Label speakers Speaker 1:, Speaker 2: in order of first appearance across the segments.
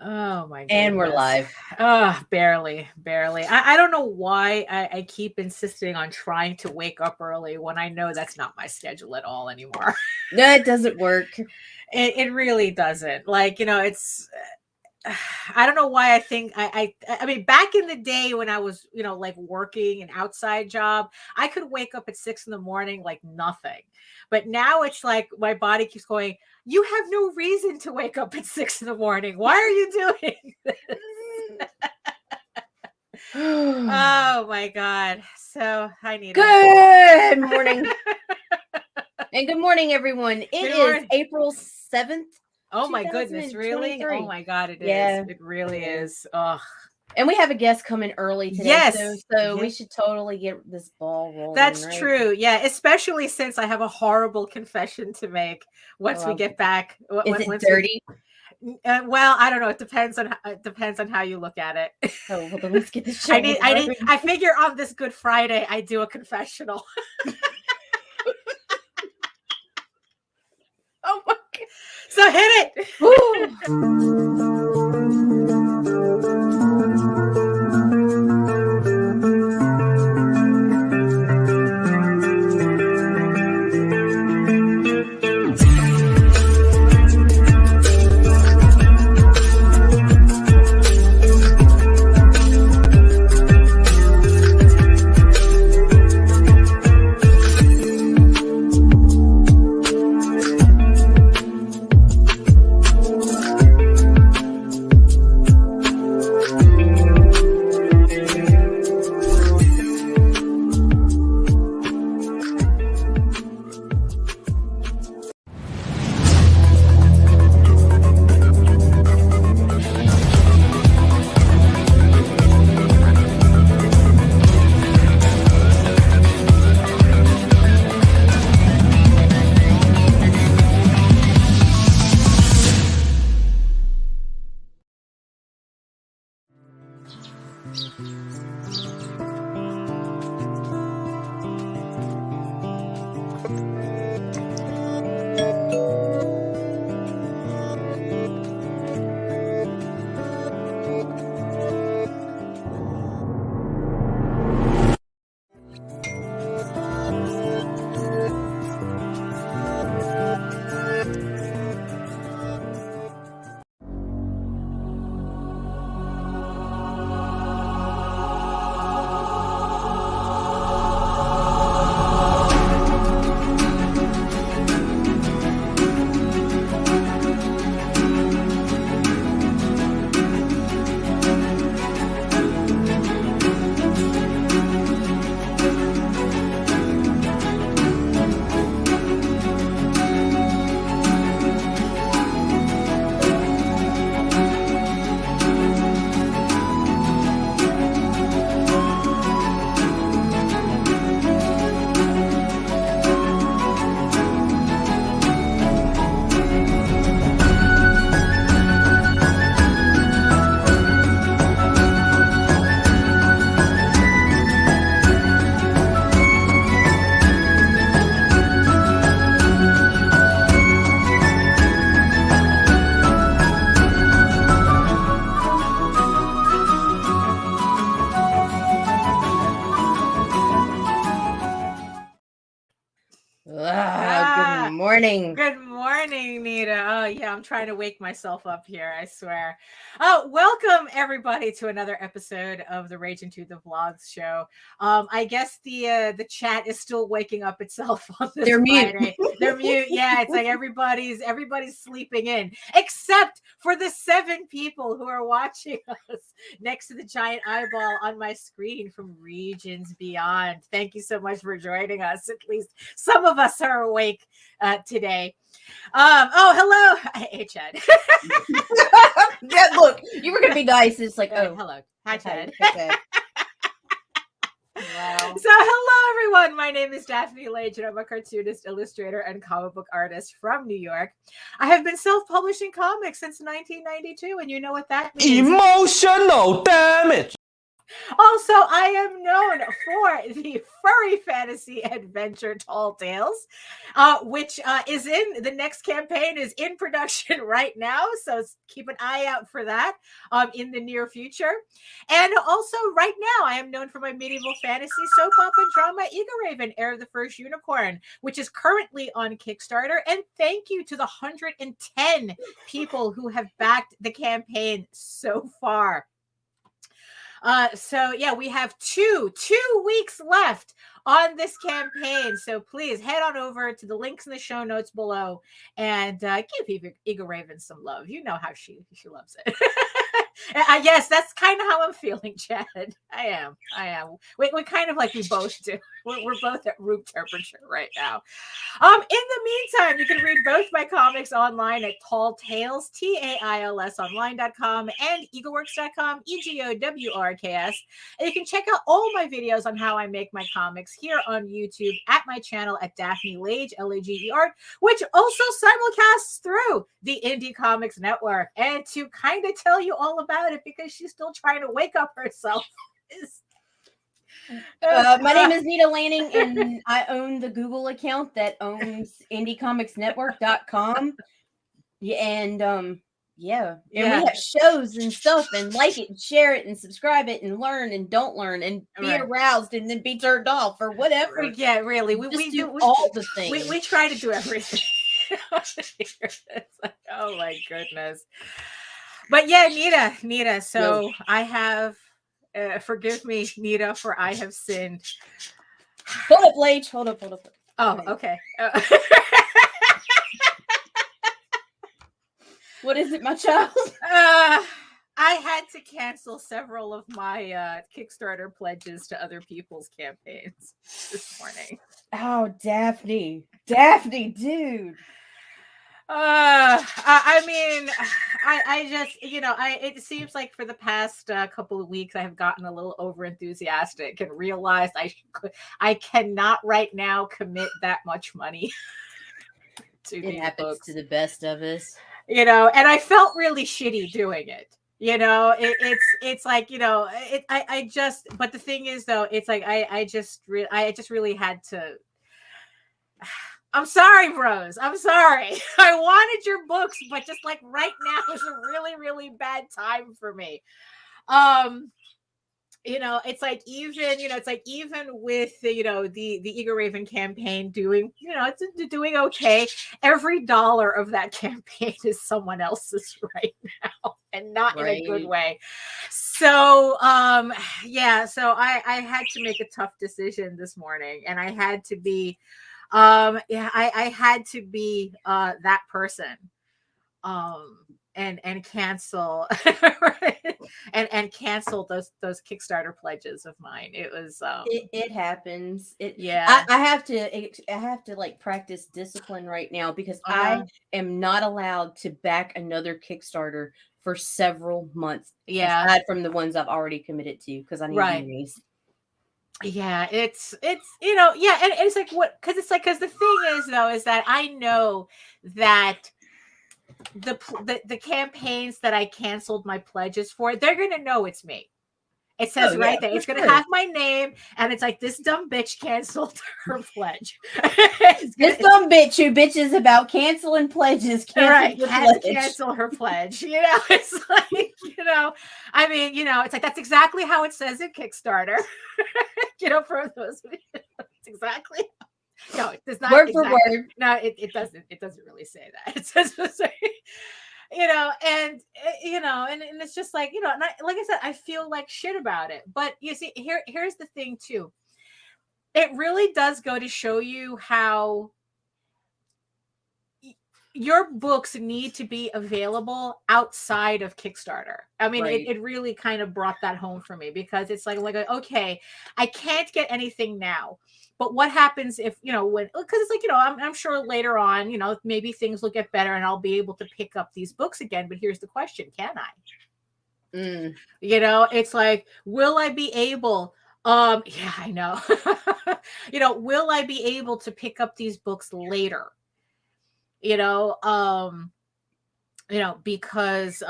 Speaker 1: Oh my goodness.
Speaker 2: And we're live.
Speaker 1: Barely. I don't know why I keep insisting on trying to wake up early when I know that's not my schedule at all anymore.
Speaker 2: No, it doesn't work.
Speaker 1: It really doesn't. Like, it's I don't know why I think I mean, back in the day when I was, like working an outside job, I could wake up at 6 a.m. like nothing. But now it's like my body keeps going, you have no reason to wake up at 6 a.m. Why are you doing this? Oh my God. So hi, Nita.
Speaker 2: Good morning. And good morning, everyone. It is April 7th.
Speaker 1: Oh my goodness, really? Oh my God, it is. It really is. Ugh.
Speaker 2: And we have a guest coming early today.
Speaker 1: Yes.
Speaker 2: So we should totally get this ball rolling.
Speaker 1: That's true. Yeah. Especially since I have a horrible confession to make once we get back.
Speaker 2: Is it dirty?
Speaker 1: Well, I don't know. It depends on how you look at it.
Speaker 2: Oh, well, then let's get this show.
Speaker 1: I figure on this Good Friday, I do a confessional.
Speaker 2: Oh my God.
Speaker 1: So hit it. Good morning, Nita. Oh, yeah, I'm trying to wake myself up here, I swear. Oh, welcome, everybody, to another episode of the Rage into the Vlogs show. I guess the chat is still waking up itself on this Friday. They're mute. Yeah, it's like everybody's sleeping in, except for the 7 people who are watching us next to the giant eyeball on my screen from regions beyond. Thank you so much for joining us. At least some of us are awake today. Hello. Hey, Chad.
Speaker 2: Yeah, look, you were gonna be nice. It's like,
Speaker 1: hello. Hi, Chad.
Speaker 2: Wow.
Speaker 1: So hello, everyone. My name is Daphne Lage, and I'm a cartoonist, illustrator, and comic book artist from New York. I have been self-publishing comics since 1992, and you know what that means.
Speaker 3: Emotional damage.
Speaker 1: Also, I am known for the furry fantasy adventure Tall Tales, which is in the next campaign is in production right now. So keep an eye out for that in the near future. And also, right now, I am known for my medieval fantasy soap opera drama Eagle Raven, Heir of the First Unicorn, which is currently on Kickstarter. And thank you to the 110 people who have backed the campaign so far. So yeah, we have two weeks left on this campaign. So please head on over to the links in the show notes below and give Eagle Raven some love. You know how she loves it. Yes, that's kind of how I'm feeling, Chad. I am. We kind of like we both do. We're both at room temperature right now. In the meantime, you can read both my comics online at Tall Tales, TAILS online.com and eagleworks.com, EGOWRKS. And you can check out all my videos on how I make my comics here on YouTube at my channel at Daphne Lage, Lager, which also simulcasts through the Indie Comics Network. And to kind of tell you all about it, because she's still trying to wake up herself,
Speaker 2: my name is Nita Lanning, and I own the Google account that owns IndieComicsNetwork.com. Yeah, and we have shows and stuff, and like it and share it and subscribe it and learn and don't learn and be aroused and then be turned off or whatever.
Speaker 1: Yeah, really. We do all the things. We try to do everything. It's like, oh my goodness. But yeah, Nita. So I have. Forgive me, Nita, for I have sinned.
Speaker 2: Hold up, Lage. Hold up.
Speaker 1: Oh, okay.
Speaker 2: What is it, my child?
Speaker 1: I had to cancel several of my Kickstarter pledges to other people's campaigns this morning.
Speaker 2: Oh, Daphne, dude.
Speaker 1: I mean, I just, it seems like for the past couple of weeks, I have gotten a little over enthusiastic and realized I cannot right now commit that much money to these books.
Speaker 2: To the best of us,
Speaker 1: and I felt really shitty doing it. It's like, but the thing is though, it's like, I just really had to. I'm sorry, bros. I'm sorry. I wanted your books, but just like right now is a really, really bad time for me. It's like even with the Eagle Raven campaign doing, it's doing okay. Every dollar of that campaign is someone else's right now, and not in a good way. So, so I had to make a tough decision this morning, and I had to be. I had to be that person and cancel and cancel those Kickstarter pledges of mine. It was
Speaker 2: it happens. I have to like practice discipline right now because I am not allowed to back another Kickstarter for several months. Aside from the ones I've already committed to because I need memories.
Speaker 1: Yeah, it's and it's like because the thing is though is that I know that the campaigns that I canceled my pledges for, they're gonna know it's me. It says there, it's gonna have my name, and it's like this dumb bitch canceled her pledge.
Speaker 2: This dumb bitch who bitches about canceling pledges,
Speaker 1: cancel her pledge. It's like I mean, it's like that's exactly how it says in Kickstarter. For those, it's exactly. No, it does not.
Speaker 2: Word for word.
Speaker 1: No, it doesn't. It doesn't really say that. It says, and it's just like, and like I said, I feel like shit about it. But you see, here's the thing too. It really does go to show you how your books need to be available outside of Kickstarter. I mean, it really kind of brought that home for me because it's like, okay, I can't get anything now. But what happens if, because it's like, I'm sure later on, maybe things will get better and I'll be able to pick up these books again. But here's the question, can I? It's like, will I be able, yeah, I know, will I be able to pick up these books later? Because,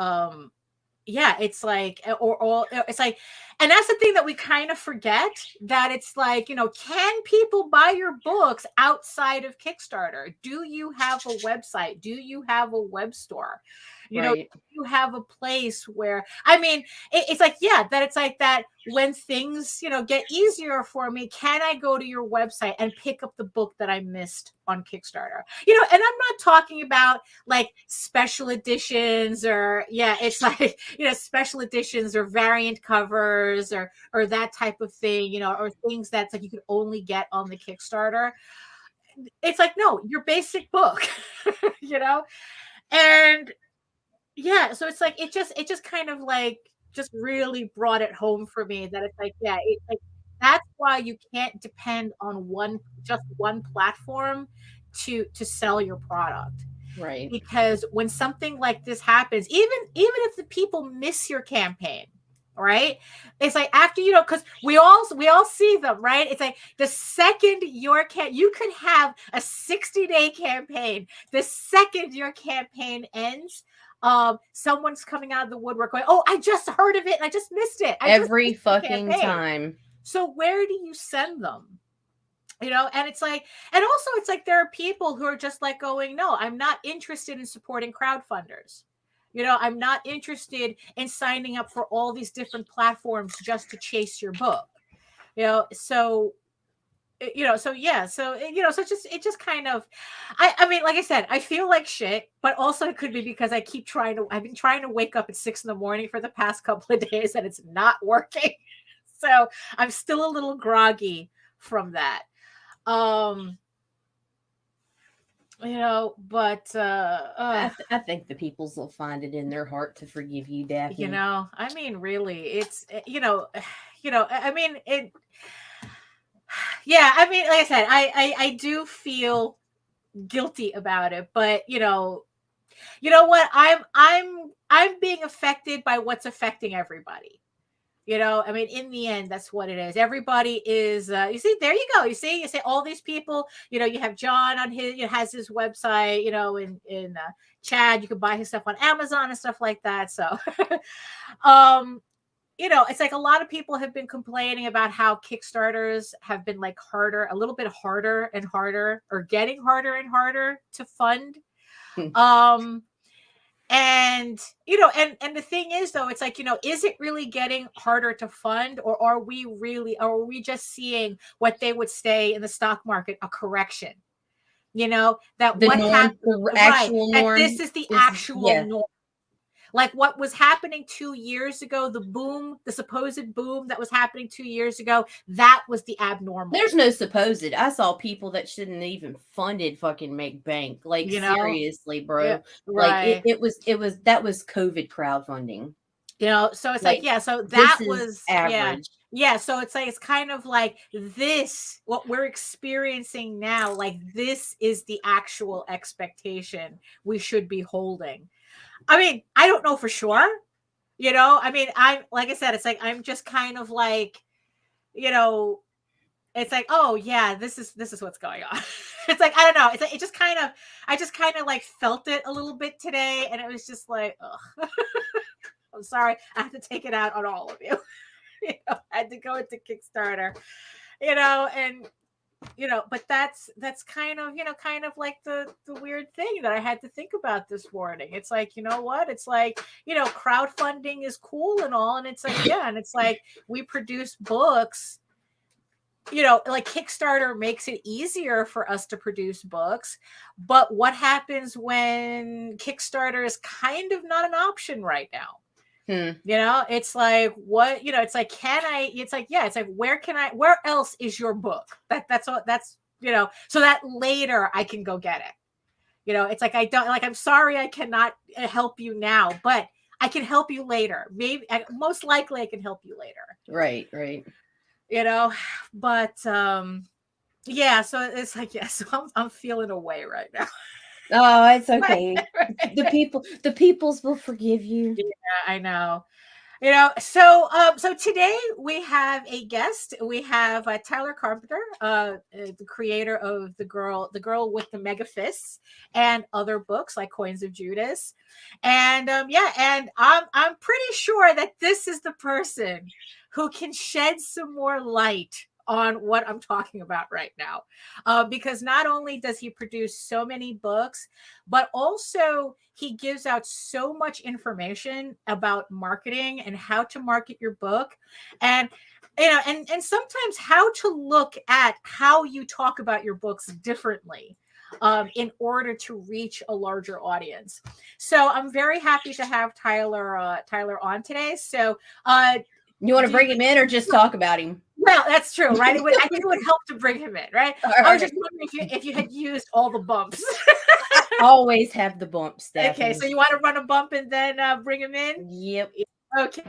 Speaker 1: yeah, it's like, or it's like, and that's the thing that we kind of forget, that it's like, can people buy your books outside of Kickstarter? Do you have a website? Do you have a web store?
Speaker 2: Right.
Speaker 1: Do you have a place where, I mean, it's like, yeah, that it's like that when things, get easier for me, can I go to your website and pick up the book that I missed on Kickstarter? And I'm not talking about like special editions, or yeah, it's like, special editions or variant covers, or that type of thing, or things that's like you could only get on the Kickstarter. It's like, no, your basic book, you know? And yeah, so it's like, it just kind of like just really brought it home for me, that it's like, yeah, it's like, that's why you can't depend on just one platform to sell your product.
Speaker 2: Right.
Speaker 1: Because when something like this happens, even if the people miss your campaign, right? It's like, after, because we all see them, right? It's like, the second you could have a 60-day campaign. The second your campaign ends, someone's coming out of the woodwork going, oh, I just heard of it and I just missed it.
Speaker 2: Every fucking time.
Speaker 1: So where do you send them? And it's like, and also it's like, there are people who are just like going, no, I'm not interested in supporting crowdfunders. I'm not interested in signing up for all these different platforms just to chase your book. So so yeah, so so it just kind of, I mean, like I said, I feel like shit, but also it could be because I've been trying to wake up at 6 a.m. for the past couple of days, and it's not working. So I'm still a little groggy from that. But
Speaker 2: I think the peoples will find it in their heart to forgive you, Daphne.
Speaker 1: I mean, really, it's I mean, it, yeah, I mean, like I said, I do feel guilty about it, but you know what, I'm being affected by what's affecting everybody. I mean, in the end, that's what it is. Everybody is, you see, there you go. You see all these people, you have John on has his website, in Chad, you can buy his stuff on Amazon and stuff like that. So, it's like a lot of people have been complaining about how Kickstarters have been like a little bit harder and harder, or getting harder and harder to fund. And and the thing is, though, it's like, is it really getting harder to fund, or are we just seeing what they would say in the stock market, a correction? That
Speaker 2: the
Speaker 1: what
Speaker 2: norm,
Speaker 1: happened,
Speaker 2: the
Speaker 1: right?
Speaker 2: actual
Speaker 1: That
Speaker 2: norm,
Speaker 1: this is the actual norm. Like what was happening 2 years ago, the supposed boom that was happening 2 years ago, that was the abnormal.
Speaker 2: There's no supposed. I saw people that shouldn't even funded fucking make bank. Like, seriously, bro.
Speaker 1: Yeah,
Speaker 2: right.
Speaker 1: Like
Speaker 2: that was COVID crowdfunding.
Speaker 1: So it's like, yeah, so that was
Speaker 2: average.
Speaker 1: Yeah. So it's like, it's kind of like this, what we're experiencing now, like this is the actual expectation we should be holding. I mean, I don't know for sure. I mean, I'm, like I said, it's like, I'm just kind of like, it's like, oh yeah, this is what's going on. It's like, I don't know. It's like, I just kind of like felt it a little bit today. And it was just like, ugh. I'm sorry. I have to take it out on all of you. I had to go into Kickstarter, and but that's kind of like the weird thing that I had to think about this morning. It's like, what, it's like, crowdfunding is cool and all, and it's like, yeah, and it's like, we produce books, like Kickstarter makes it easier for us to produce books, but what happens when Kickstarter is kind of not an option right now? It's like, what, it's like, it's like, yeah, it's like, where else is your book? That's so that later I can go get it. It's like, I'm sorry, I cannot help you now, but I can help you later. Maybe, most likely I can help you later.
Speaker 2: Right.
Speaker 1: But, yeah, so it's like, yeah, so I'm feeling away right now.
Speaker 2: Oh, it's okay. The peoples will forgive you.
Speaker 1: Yeah, I know. So today we have a guest. We have Tyler Carpenter, the creator of the girl with the mega fists, and other books like Coins of Judas. And and I'm pretty sure that this is the person who can shed some more light on what I'm talking about right now. Because not only does he produce so many books, but also he gives out so much information about marketing and how to market your book, and and sometimes how to look at how you talk about your books differently, in order to reach a larger audience. So I'm very happy to have Tyler on today. So
Speaker 2: you want to bring him in or just talk about him?
Speaker 1: Well, that's true, right? I think it would help to bring him in, right? I was just wondering if you had used all the bumps.
Speaker 2: Always have the bumps, Daphne.
Speaker 1: Okay, so you want to run a bump and then bring him in?
Speaker 2: Yep.
Speaker 1: Okay.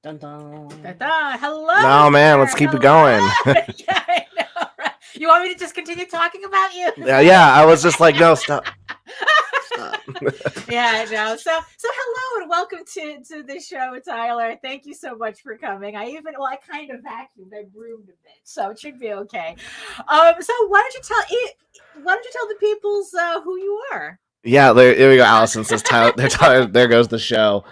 Speaker 2: Dun, dun.
Speaker 1: Hello.
Speaker 3: No, man, let's keep it going.
Speaker 1: Yeah, I know, right? You want me to just continue talking about you?
Speaker 3: Yeah, I was just like, no, stop.
Speaker 1: Yeah, I know. So hello and welcome to the show, Tyler. Thank you so much for coming. I kind of vacuumed, I broomed a bit, so it should be okay. So why don't you tell the peoples who you are?
Speaker 3: Yeah, there we go. Allison says, Tyler, there goes the show.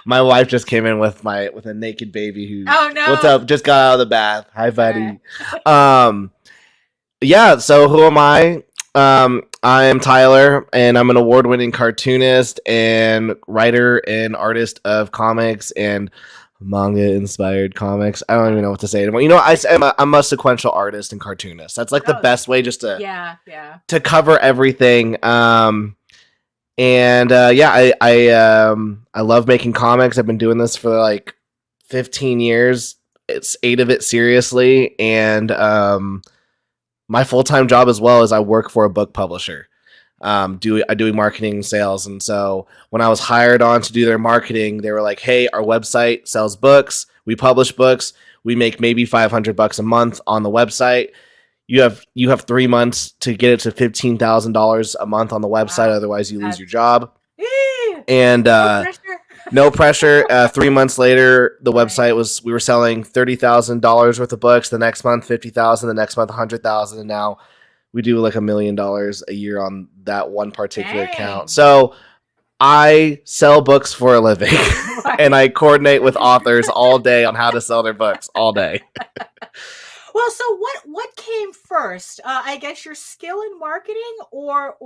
Speaker 3: My wife just came in with a naked baby who,
Speaker 1: oh no,
Speaker 3: what's up? Just got out of the bath. Hi, buddy. Yeah, so who am I? I am Tyler, and I'm an award-winning cartoonist and writer and artist of comics and manga-inspired comics. I don't even know what to say anymore. I'm a sequential artist and cartoonist. That's like the best way just to to cover everything. I love making comics. I've been doing this for like 15 years. It's 8 of it seriously, and my full-time job as well is I work for a book publisher. Doing marketing and sales. And so when I was hired on to do their marketing, they were like, hey, our website sells books. We publish books. We make maybe $500 a month on the website. You have 3 months to get it to $15,000 a month on the website. Wow. Otherwise you lose your job. And no pressure. 3 months later, the website we were selling $30,000 worth of books. The next month, $50,000. The next month, $100,000. And now we do like $1 million a year on that one particular account. So I sell books for a living, and I coordinate with authors all day on how to sell their books all day.
Speaker 1: Well, so what came first? I guess your skill in marketing, or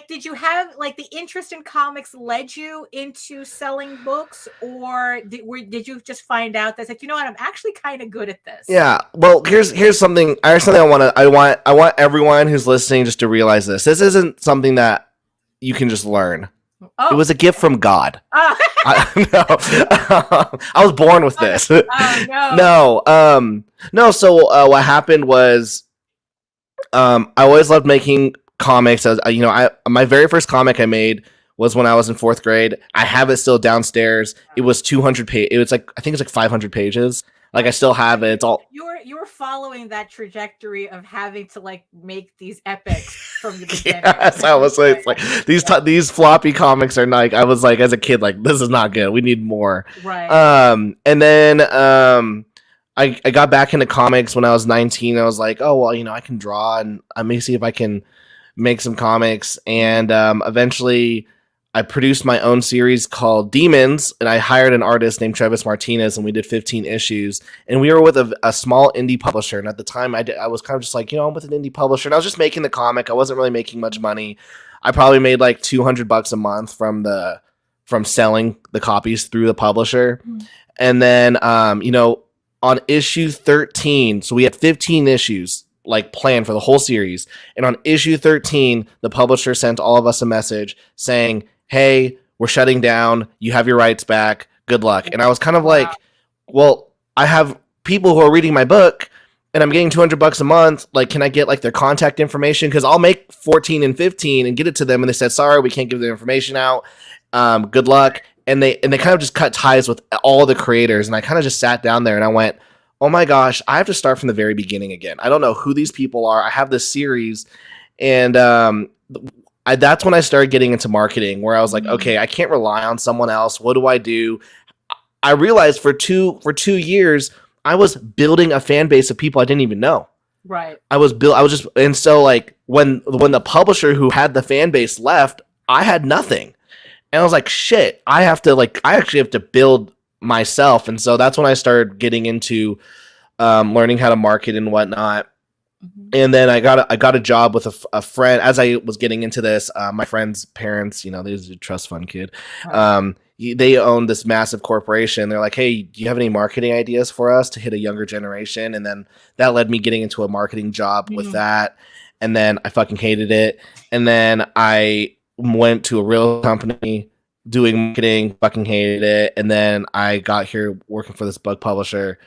Speaker 1: did you have like the interest in comics led you into selling books, or did you just find out that's like, you know what, I'm actually kind of good at this? Yeah.
Speaker 3: Well, here's something. I want everyone who's listening just to realize this. This isn't something that you can just learn. Oh. It was a gift from God. Oh. I was born with this. No. No. So what happened was, I always loved making comics. My very first comic I made was when I was in 4th grade. I have it still downstairs. It was 200 pages. It was I think it's like 500 pages. Like I still have it. It's all.
Speaker 1: You were following that trajectory of having to like make these epics from the beginning.
Speaker 3: Yes, I was like these floppy comics are like, I was like, as a kid, like, this is not good. We need more.
Speaker 1: Right.
Speaker 3: And then I got back into comics when I was 19. I was like, oh well, I can draw, and I may see if I can make some comics. And eventually I produced my own series called Demons, and I hired an artist named Travis Martinez, and we did 15 issues. And we were with a small indie publisher. And at the time, I was kind of just like, I'm with an indie publisher. And I was just making the comic. I wasn't really making much money. I probably made like $200 a month from selling the copies through the publisher. And then, on issue 13, so we had 15 issues like planned for the whole series. And on issue 13, the publisher sent all of us a message saying, hey, we're shutting down. You have your rights back. Good luck. And I was kind of like, well, I have people who are reading my book and I'm getting $200 a month. Like, can I get like their contact information? Because I'll make 14 and 15 and get it to them. And they said, sorry, we can't give the information out. Good luck. And they kind of just cut ties with all the creators. And I kind of just sat down there and I went, oh my gosh, I have to start from the very beginning again. I don't know who these people are. I have this series. And that's when I started getting into marketing, where I was like, okay, I can't rely on someone else. What do I do? I realized for 2 years, I was building a fan base of people I didn't even know.
Speaker 1: Right.
Speaker 3: And so like when the publisher who had the fan base left, I had nothing. And I was like, shit, I actually have to build myself. And so that's when I started getting into learning how to market and whatnot. And then I got a job with a friend as I was getting into this. My friend's parents, they was a trust fund kid. Right. They owned this massive corporation. They're like, hey, do you have any marketing ideas for us to hit a younger generation? And then that led me getting into a marketing job with that. And then I fucking hated it. And then I went to a real company doing marketing, fucking hated it. And then I got here working for this book publisher.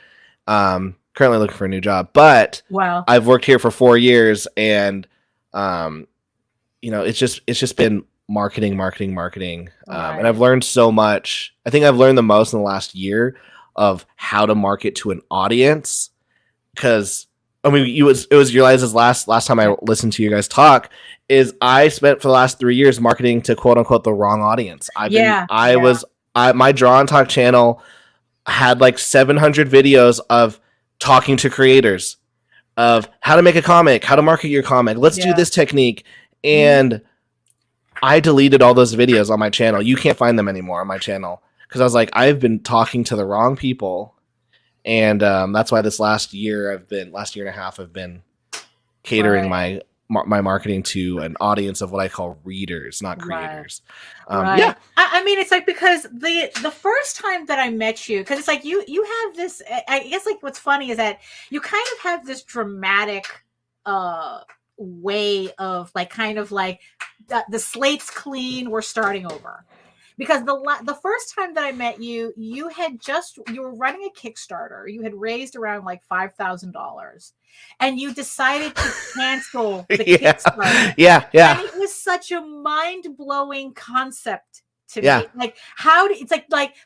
Speaker 3: Currently looking for a new job, but
Speaker 1: wow,
Speaker 3: I've worked here for 4 years, and it's just been marketing. Right. And I've learned so much. I think I've learned the most in the last year of how to market to an audience. Because it was your guys' last time I listened to you guys talk. Is I spent for the last 3 years marketing to quote unquote the wrong audience. My Draw and Talk channel had like 700 videos of talking to creators of how to make a comic, how to market your comic. Let's do this technique. And I deleted all those videos on my channel. You can't find them anymore on my channel. Because I was like, I've been talking to the wrong people. And that's why this last year and a half, I've been catering my marketing to an audience of what I call readers, not creators.
Speaker 1: Yeah. I mean, it's like, because the first time that I met you, because it's like you have this, I guess like what's funny is that you kind of have this dramatic way of like, kind of like the slate's clean, we're starting over. Because the first time that I met you, you were running a Kickstarter. You had raised around like $5,000, and you decided to cancel the Kickstarter.
Speaker 3: Yeah.
Speaker 1: And it was such a mind-blowing concept to me. Like, it's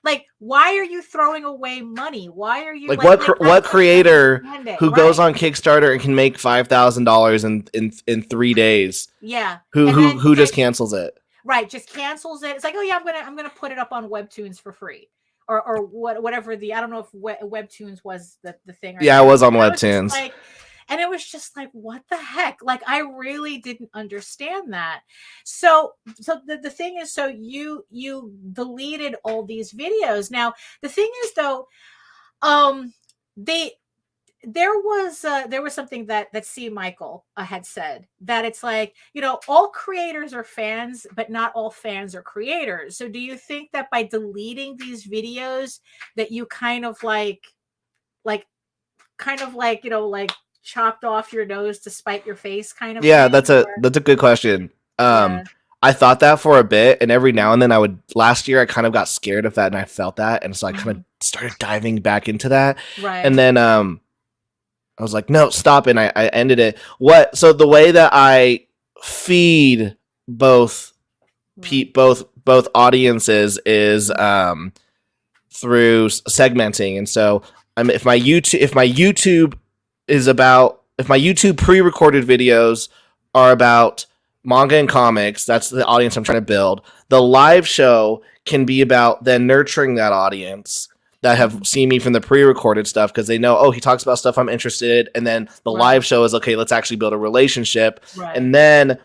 Speaker 1: like why are you throwing away money? Why are you
Speaker 3: like what creator who goes on Kickstarter and can make $5,000 in 3 days?
Speaker 1: Yeah.
Speaker 3: Who just cancels it?
Speaker 1: Right, just cancels it. It's like, oh yeah, I'm gonna put it up on Webtoons for free, or whatever I don't know if Webtoons was the thing.
Speaker 3: Yeah, it was on Webtoons.
Speaker 1: And it was just like, what the heck? Like, I really didn't understand that. So the thing is, so you deleted all these videos. Now the thing is though, there was something that C. Michael had said, that it's like, all creators are fans, but not all fans are creators. So do you think that by deleting these videos that you kind of like chopped off your nose to spite your face kind of thing?
Speaker 3: That's a good question. I thought that for a bit, and every now and then last year I kind of got scared of that, and I felt that, and so I kind of started diving back into that. Right. And then I was like, no, stop. And I ended it. So the way that I feed both audiences is through segmenting. And so if my YouTube pre-recorded videos are about manga and comics, that's the audience I'm trying to build. The live show can be about then nurturing that audience that have seen me from the pre-recorded stuff, because they know, oh, he talks about stuff I'm interested in. And then the live show is, okay, let's actually build a relationship. Right. And then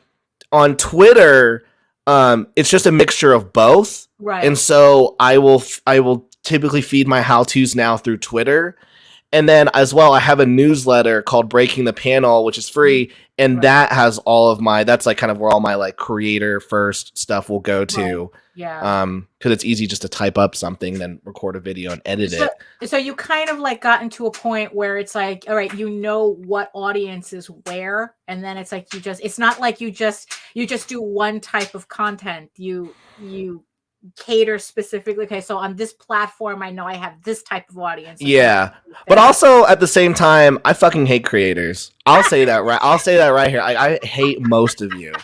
Speaker 3: on Twitter, it's just a mixture of both. Right. And so I will typically feed my how-tos now through Twitter. And then as well, I have a newsletter called Breaking the Panel, which is free. And that has all of that's like kind of where all my like creator first stuff will go to.
Speaker 1: Right. Yeah.
Speaker 3: Because it's easy just to type up something, then record a video and edit it.
Speaker 1: So you kind of like gotten to a point where it's like, all right, you know what audience is where, and then it's like it's not like you just do one type of content. You cater specifically. Okay, so on this platform, I know I have this type of audience.
Speaker 3: Yeah, but also at the same time, I fucking hate creators. I'll say that right here. I hate most of you.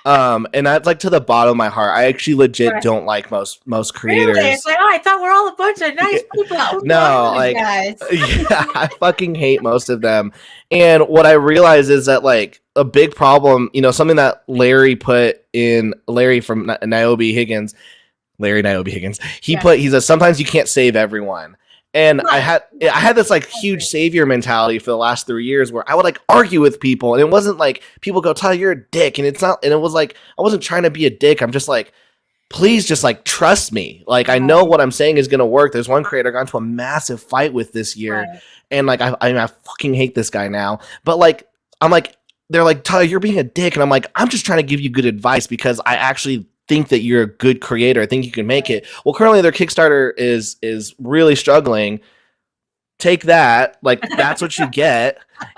Speaker 3: And that's like to the bottom of my heart. I actually legit don't like most creators.
Speaker 1: Really? It's like, I thought we're all a bunch of nice people.
Speaker 3: No, like,
Speaker 2: guys.
Speaker 3: Yeah, I fucking hate most of them. And what I realize is that like a big problem, something that Larry from Niobe Higgins, he says sometimes you can't save everyone. And I had this like huge savior mentality for the last 3 years where I would like argue with people, and it wasn't like people go, Tyler, you're a dick, and it's not, and it was like I wasn't trying to be a dick. I'm just like, please just like trust me. Like I know what I'm saying is gonna work. There's one creator I got into a massive fight with this year, and like I fucking hate this guy now. But like I'm like, they're like, Tyler, you're being a dick, and I'm like, I'm just trying to give you good advice because I actually think that you're a good creator. I think you can make it. Well, currently their Kickstarter is really struggling. Take that. Like that's what you get.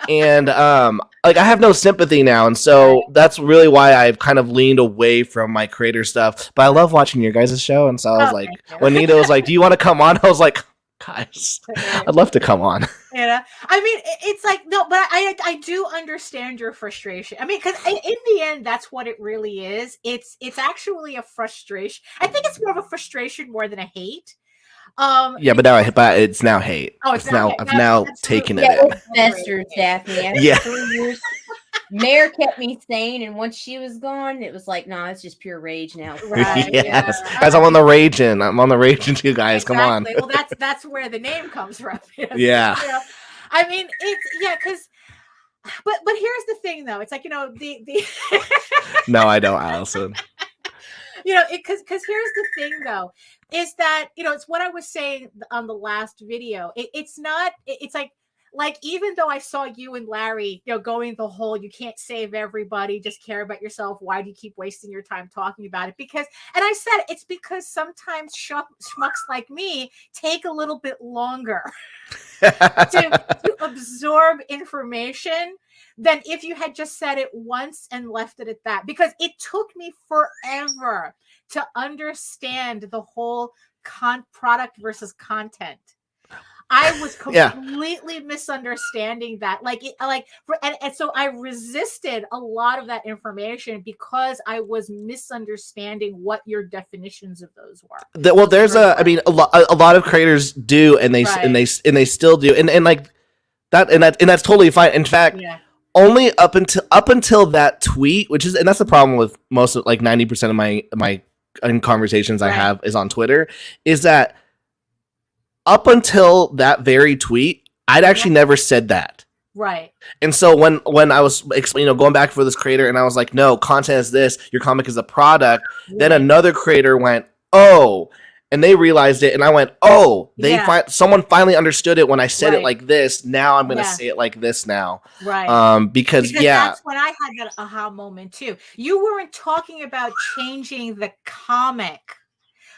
Speaker 3: And like I have no sympathy now. And so that's really why I've kind of leaned away from my creator stuff. But I love watching your guys' show. And so I was like, when Nita was like, do you want to come on? I was like, guys, I'd love to come on.
Speaker 1: I mean, it's like, no, but I do understand your frustration. I mean, because in the end, that's what it really is. It's actually a frustration. I think it's more of a frustration more than a hate.
Speaker 3: Yeah, but it's now hate. Oh, it's now hate. I've now taken it.
Speaker 2: Yeah, it's festered, Daphne.
Speaker 3: Yeah.
Speaker 2: 3 years. Mayor kept me sane, and once she was gone, it was like, it's just pure rage now.
Speaker 1: Right?
Speaker 3: Yes, guys, I'm on the raging. You guys. Exactly. Come on.
Speaker 1: Well, that's where the name comes from.
Speaker 3: Yeah.
Speaker 1: I mean, because. But here's the thing, though. It's like the.
Speaker 3: No, I don't, Allison.
Speaker 1: Because here's the thing, though, is that it's what I was saying on the last video. It's not. It's like even though I saw you and Larry, going the whole you can't save everybody, just care about yourself. Why do you keep wasting your time talking about it? And I said it's because sometimes schmucks like me take a little bit longer to absorb information than if you had just said it once and left it at that. Because it took me forever to understand the whole product versus content. I was completely misunderstanding that. And so I resisted a lot of that information because I was misunderstanding what your definitions of those were.
Speaker 3: Well, there's a lot of creators do, and they still do, and like that, and that's totally fine. In fact, only up until that tweet, and that's the problem with most of like 90% of my conversations I have is on Twitter, is that up until that very tweet, I'd actually never said that.
Speaker 1: Right.
Speaker 3: And so when I was going back for this creator and I was like, no, content is this, your comic is a product. Right. Then another creator went, oh, and they realized it. And I went, oh, someone finally understood it when I said it like this. Now I'm going to say it like this now.
Speaker 1: Right.
Speaker 3: Because
Speaker 1: that's when I had that aha moment too. You weren't talking about changing the comic.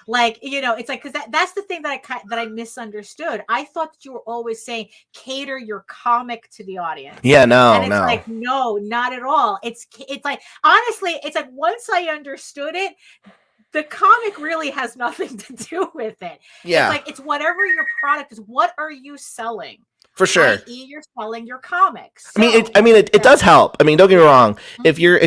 Speaker 1: Like, it's like, because that's the thing that I misunderstood. I thought that you were always saying cater your comic to the audience.
Speaker 3: Yeah, no,
Speaker 1: and it's like, no, not at all. It's like, honestly, it's like once I understood it, the comic really has nothing to do with it.
Speaker 3: Yeah.
Speaker 1: It's like, it's whatever your product is. What are you selling?
Speaker 3: For sure.
Speaker 1: i.e. you're selling your comics.
Speaker 3: So, it does help. I mean, don't get me wrong. Mm-hmm.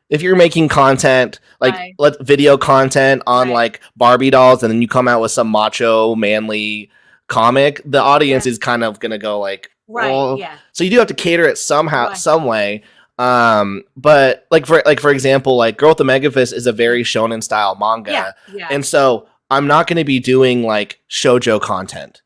Speaker 3: If you're making content, like video content on like Barbie dolls, and then you come out with some macho, manly comic, the audience is kind of gonna go like, So you do have to cater it somehow, some way. But for example, like Girl with the Megafist is a very shonen style manga, and so I'm not gonna be doing like shoujo content.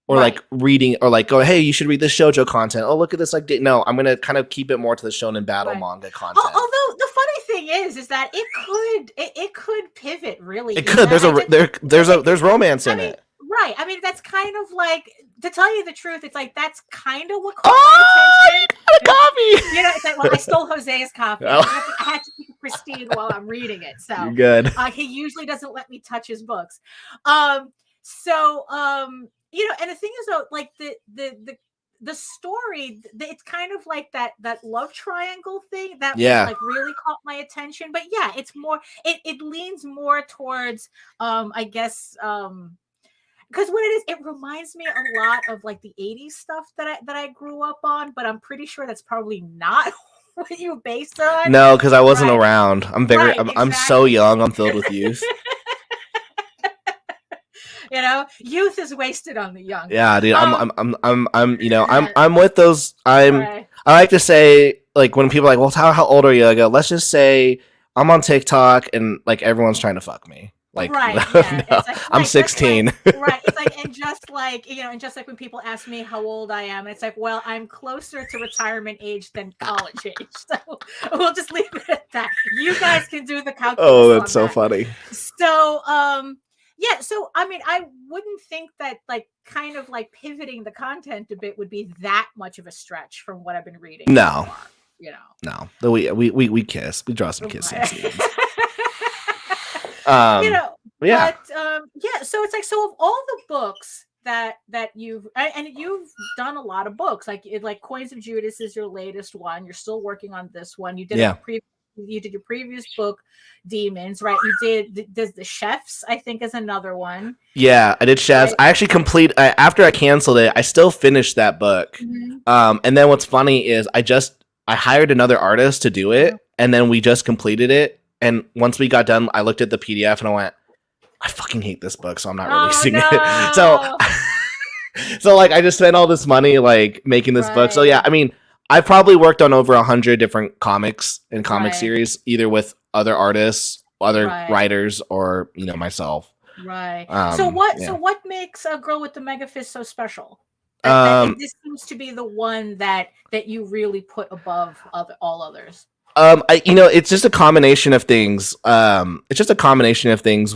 Speaker 3: Or like reading, or like go, hey, you should read this shoujo content. Oh, look at this! No, I'm gonna kind of keep it more to the shonen battle manga content.
Speaker 1: Although the funny thing is that it could pivot really.
Speaker 3: It could. There's romance in it.
Speaker 1: Right. I mean, that's kind of like to tell you the truth, it's like that's kind of what caught my attention.
Speaker 3: A copy.
Speaker 1: You know, it's like, well, I stole Jose's copy.
Speaker 3: Oh.
Speaker 1: I had to keep it pristine while I'm reading it. So
Speaker 3: You're good.
Speaker 1: he usually doesn't let me touch his books. You know, and the thing is though, like the story, it's kind of like that love triangle thing that like really caught my attention. But yeah, it's more, it leans more towards I guess because what it is, it reminds me a lot of like the 80s stuff that I grew up on, but I'm pretty sure that's probably not what you based on.
Speaker 3: No, because I wasn't around.
Speaker 1: Exactly.
Speaker 3: I'm so young. I'm filled with youth.
Speaker 1: You know, youth is wasted on the young.
Speaker 3: Yeah, dude. I'm you know, I'm with those. I like to say, like, when people are like, well, how old are you? I go, let's just say I'm on TikTok and like everyone's trying to fuck me. Like,
Speaker 1: yeah.
Speaker 3: No, I'm 16.
Speaker 1: Like, right. It's like, and just like, you know, and just like when people ask me how old I am, it's like, well, I'm closer to retirement age than college age. So we'll just leave it at that. You guys can do the calculus.
Speaker 3: Oh, that's so funny.
Speaker 1: So, yeah. So, I mean, I wouldn't think that like kind of like pivoting the content a bit would be that much of a stretch from what I've been reading.
Speaker 3: No,
Speaker 1: so far, you know,
Speaker 3: no. We kiss. We draw some kissing scenes.
Speaker 1: You know,
Speaker 3: yeah.
Speaker 1: But yeah, so it's like, so of all the books that you've done a lot of books, like Coins of Judas is your latest one. You're still working on this one. You did you did your previous book, Demons, right? You did the Chefs, I think, is another one.
Speaker 3: Yeah, I did Chefs. Right. I actually after I canceled it, I still finished that book. Mm-hmm. And then what's funny is I hired another artist to do it, and then we just completed it. And once we got done, I looked at the PDF and I went, I fucking hate this book, so I'm not releasing it. So like I just spent all this money like making this book. So yeah, I mean, I've probably worked on over 100 different comics and comic series, either with other artists, other writers, or you know, myself.
Speaker 1: Right. So what makes A Girl with the Mega Fist so special? That this seems to be the one that you really put above all others.
Speaker 3: It's just a combination of things.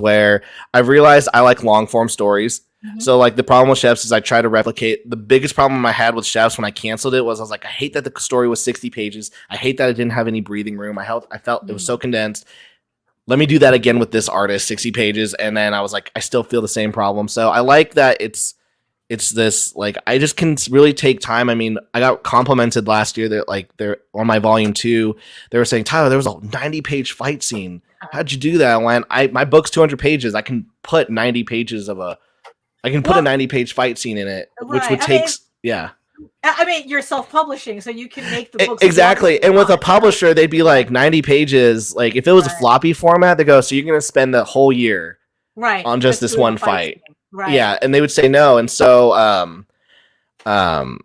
Speaker 3: Where I realized I like long form stories. Mm-hmm. So like the problem with Chefs is I try to replicate. The biggest problem I had with Chefs when I canceled it was I was like, I hate that the story was 60 pages. I hate that it didn't have any breathing room. I felt it was so condensed. Let me do that again with this artist, 60 pages. And then I was like, I still feel the same problem. So I like that it's this, like, I just can really take time. I mean, I got complimented last year that like they're on my volume 2. They were saying, Tyler, there was a 90-page fight scene. How'd you do that? When my book's 200 pages, I can put 90 pages of a 90-page fight scene in it, which would take,
Speaker 1: I mean, you're self-publishing, so you can make the books.
Speaker 3: Exactly. And with a publisher, they'd be like 90 pages. Like if it was a floppy format, they go, so you're going to spend the whole year on just this one fight.
Speaker 1: Right.
Speaker 3: Yeah, and they would say no, and so so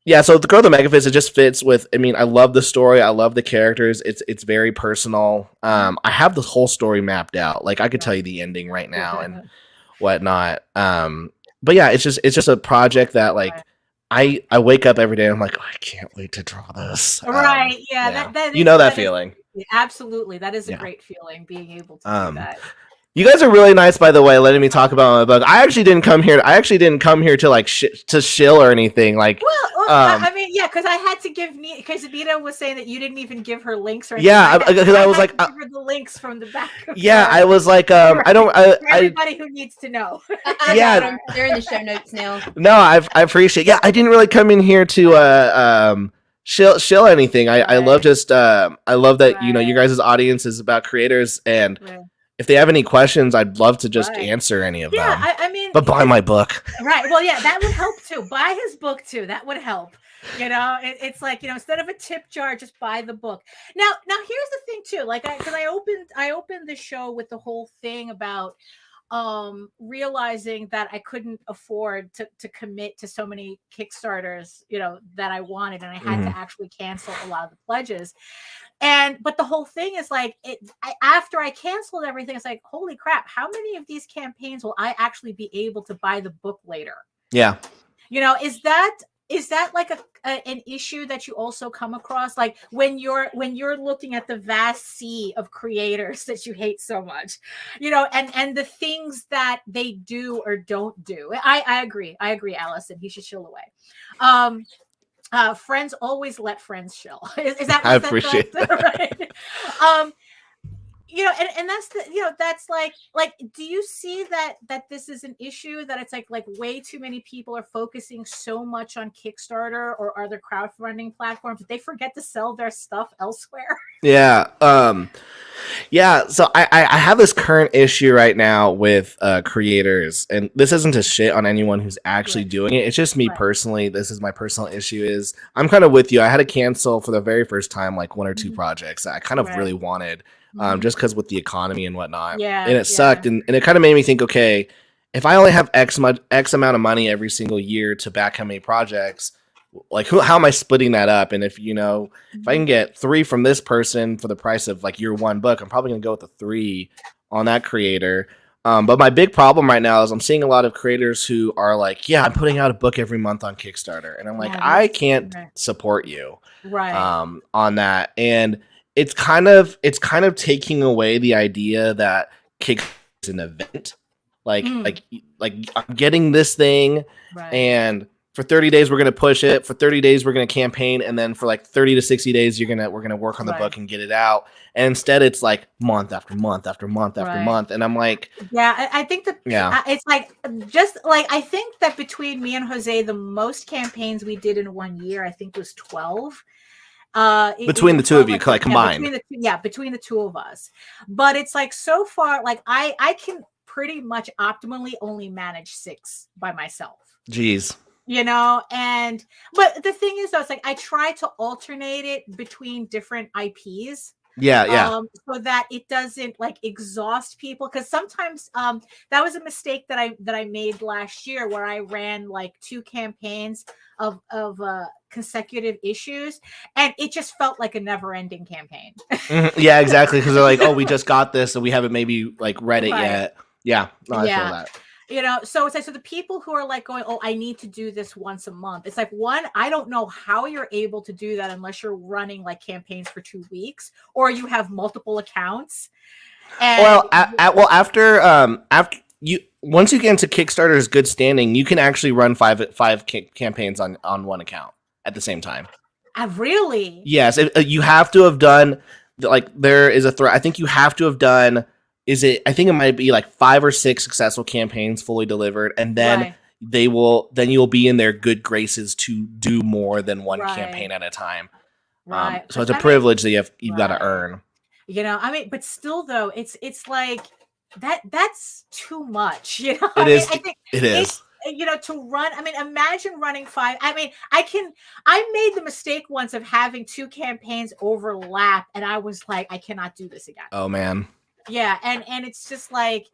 Speaker 3: The Girl with the Mega Fist, it just fits with. I mean, I love the story, I love the characters. It's very personal. I have the whole story mapped out. Like I could tell you the ending right now and whatnot. But yeah, it's just a project that like I wake up every day. And I'm like, oh, I can't wait to draw this.
Speaker 1: Right? Yeah. That
Speaker 3: you know that feeling.
Speaker 1: Absolutely, that is a great feeling. Being able to do that.
Speaker 3: You guys are really nice, by the way, letting me talk about my book. I actually didn't come here to like to shill or anything. Like,
Speaker 1: well, I mean, yeah, because I had to give Nita, because Nita was saying that you didn't even give her links or anything.
Speaker 3: Yeah, because I was like,
Speaker 1: give her the links from the back.
Speaker 3: I was like,
Speaker 1: everybody who needs to know.
Speaker 2: Yeah, they're in the show notes now.
Speaker 3: No, I appreciate. Yeah, I didn't really come in here to shill anything. I love that you know, you guys' audience is about creators and. Right. If they have any questions, I'd love to just answer any of them.
Speaker 1: Yeah, I mean...
Speaker 3: But buy my book.
Speaker 1: Right, well, yeah, that would help, too. Buy his book, too. That would help. You know, it's like, you know, instead of a tip jar, just buy the book. Now here's the thing, too. Like, because I opened the show with the whole thing about realizing that I couldn't afford to commit to so many Kickstarters, you know, that I wanted. And I had to actually cancel a lot of the pledges. But the whole thing is like, after I canceled everything, it's like, holy crap, how many of these campaigns will I actually be able to buy the book later?
Speaker 3: Yeah.
Speaker 1: You know, is that like an issue that you also come across, like when you're looking at the vast sea of creators that you hate so much, and the things that they do or don't do? I agree, Allison, he should chill away. Friends always let friends chill. Is that
Speaker 3: I
Speaker 1: what
Speaker 3: appreciate
Speaker 1: that? Right. And that's that's like do you see that this is an issue, that it's like way too many people are focusing so much on Kickstarter or other crowdfunding platforms that they forget to sell their stuff elsewhere?
Speaker 3: Yeah. So I have this current issue right now with creators, and this isn't a shit on anyone who's actually doing it. It's just me personally. This is my personal issue. Is I'm kind of with you. I had to cancel for the very first time like one or two projects that I kind of really wanted, just because with the economy and whatnot.
Speaker 1: Yeah,
Speaker 3: and it sucked, and it kind of made me think, okay, if I only have X amount of money every single year to back how many projects, like how am I splitting that up? And if if I can get 3 from this person for the price of like year 1 book, I'm probably gonna go with the 3 on that creator. But my big problem right now is I'm seeing a lot of creators who are like, yeah, I'm putting out a book every month on Kickstarter, and I'm like, I can't support you on that. And it's kind of taking away the idea that Kickstarter is an event. Like I'm getting this thing, and for 30 days we're going to push it, for 30 days we're going to campaign, and then for like 30 to 60 days we're going to work on the book and get it out. And instead it's like month after month after month after month, and I'm like,
Speaker 1: I think that it's like, just like, I think that between me and Jose, the most campaigns we did in 1 year I think was 12.
Speaker 3: Between the two of you, like combined.
Speaker 1: Between the two of us. But it's like, so far, like I can pretty much optimally only manage 6 by myself.
Speaker 3: Jeez.
Speaker 1: But the thing is though, it's like I try to alternate it between different IPs. So that it doesn't like exhaust people, because sometimes that was a mistake that I made last year, where I ran like 2 campaigns of consecutive issues, and it just felt like a never-ending campaign.
Speaker 3: Yeah, exactly, because they're like, oh, we just got this and we haven't maybe like read it yet. I feel that.
Speaker 1: So it's like, so the people who are like going, oh, I need to do this once a month. It's like, one, I don't know how you're able to do that unless you're running like campaigns for 2 weeks, or you have multiple accounts. And
Speaker 3: after you, once you get into Kickstarter's good standing, you can actually run five campaigns on one account at the same time.
Speaker 1: Really?
Speaker 3: Yes, you have to have done, like, there is a I think you have to have done. I think it might be like 5 or 6 successful campaigns fully delivered, and then then you'll be in their good graces to do more than one campaign at a time. So it's a privilege that you've got to earn.
Speaker 1: But still though, it's like that's too much.
Speaker 3: It is. It is.
Speaker 1: To run, imagine running 5. I made the mistake once of having 2 campaigns overlap, and I was like, I cannot do this again.
Speaker 3: Oh man.
Speaker 1: Yeah, and it's just like,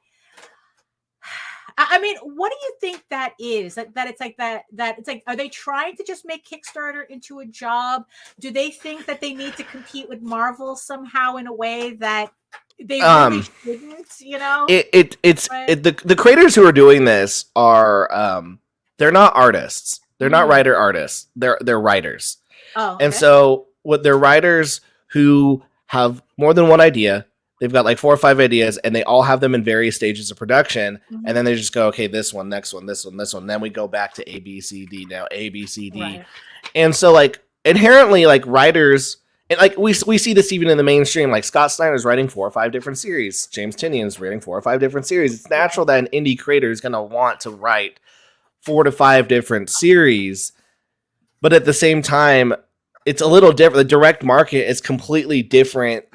Speaker 1: what do you think that is? That it's like that it's like, are they trying to just make Kickstarter into a job? Do they think that they need to compete with Marvel somehow in a way that they really shouldn't?
Speaker 3: The creators who are doing this are they're not artists. They're not writer artists. They're writers.
Speaker 1: Oh, okay.
Speaker 3: And so what they're writers who have more than one idea. They've got like 4 or 5 ideas, and they all have them in various stages of production. And then they just go, okay, this one, next one, this one, this one. Then we go back to A, B, C, D, now A, B, C, D.
Speaker 1: Right.
Speaker 3: And so like inherently, like writers, and like we see this even in the mainstream, like Scott Snyder's writing 4 or 5 different series. James Tynion's writing 4 or 5 different series. It's natural that an indie creator is going to want to write 4 to 5 different series. But at the same time, it's a little different. The direct market is completely different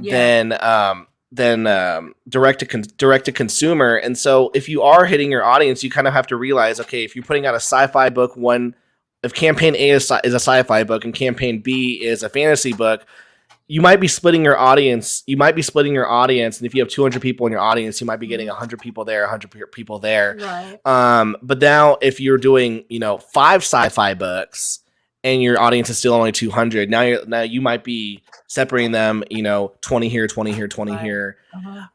Speaker 3: than direct to consumer. And so if you are hitting your audience, you kind of have to realize, okay, if you're putting out a sci-fi book, if campaign A is a sci-fi book and campaign B is a fantasy book, you might be splitting your audience. And if you have 200 people in your audience, you might be getting 100 people there, 100 people there.
Speaker 1: Right.
Speaker 3: But now if you're doing, 5 sci-fi books and your audience is still only 200, now you might be separating them, 20 here, 20 here, 20 here.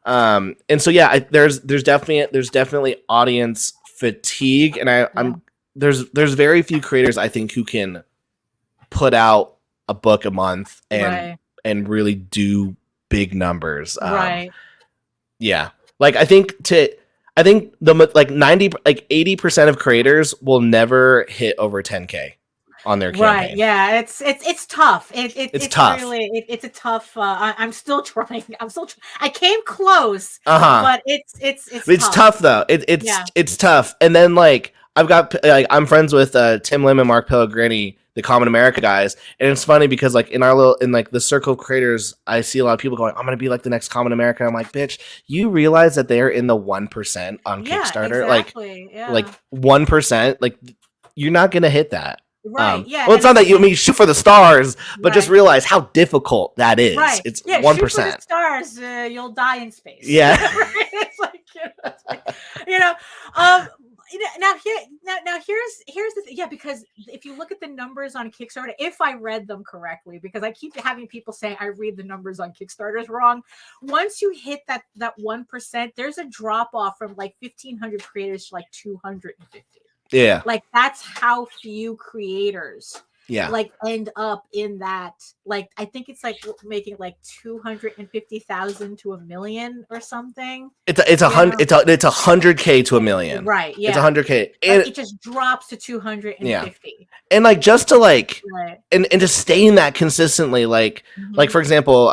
Speaker 3: And so there's definitely audience fatigue, and there's very few creators I think who can put out a book a month
Speaker 1: Right.
Speaker 3: and really do big numbers.
Speaker 1: Right.
Speaker 3: Yeah. Like I think the like 80% of creators will never hit over 10K on their campaign.
Speaker 1: Right. Yeah. It's tough. It's
Speaker 3: tough.
Speaker 1: Really, it's a tough. I'm still trying. I came close.
Speaker 3: Uh-huh.
Speaker 1: But it's
Speaker 3: tough though. It's tough. And then like I'm friends with Tim Lim and Mark Pellegrini, the Common America guys, and it's funny because like in the circle of creators, I see a lot of people going, "I'm gonna be like the next Common America." I'm like, "Bitch, you realize that they're in the 1% on Kickstarter?
Speaker 1: Exactly.
Speaker 3: Like 1%, like you're not gonna hit that."
Speaker 1: Right. Yeah.
Speaker 3: Well, it's not that you shoot for the stars, but just realize how difficult that is.
Speaker 1: Right.
Speaker 3: It's
Speaker 1: 1%. Shoot for the stars, you'll die in space.
Speaker 3: Yeah.
Speaker 1: It's like, now here's the thing. Yeah, because if you look at the numbers on Kickstarter, if I read them correctly, because I keep having people saying I read the numbers on Kickstarters wrong. Once you hit that 1%, there's a drop off from like 1,500 creators to like 250.
Speaker 3: Yeah.
Speaker 1: Like that's how few creators like end up in that. Like I think it's like making like 250,000 to $1 million or something.
Speaker 3: It's 100K to $1 million.
Speaker 1: Right. Yeah.
Speaker 3: It's 100K.
Speaker 1: And it just drops to 250.
Speaker 3: Yeah. And like just to like and to stay in that consistently, like for example,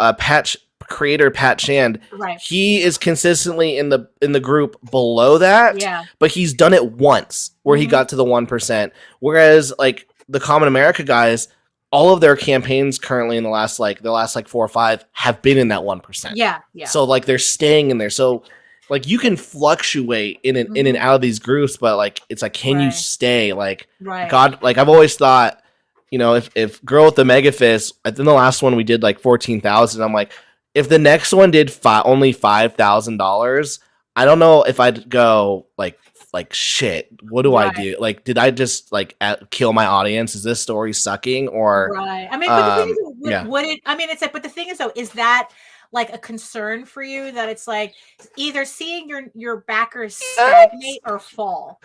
Speaker 3: creator Pat Shand, he is consistently in the group below that, but he's done it once where he got to the 1%, whereas like the Common America guys, all of their campaigns currently in the last 4 or 5 have been in that 1%. So like they're staying in there, so like you can fluctuate in and out of these groups, but like it's like, can you stay? Like God, like I've always thought, if Girl with the Mega Fist, I think the last one we did like 14,000, I'm like, if the next one did only $5,000, I don't know if I'd go like shit. What do I do? Like, did I just like kill my audience? Is this story sucking? Or
Speaker 1: I mean, but the thing is, it's like, but the thing is though, is that like a concern for you that it's like either seeing your backers stagnate or fall?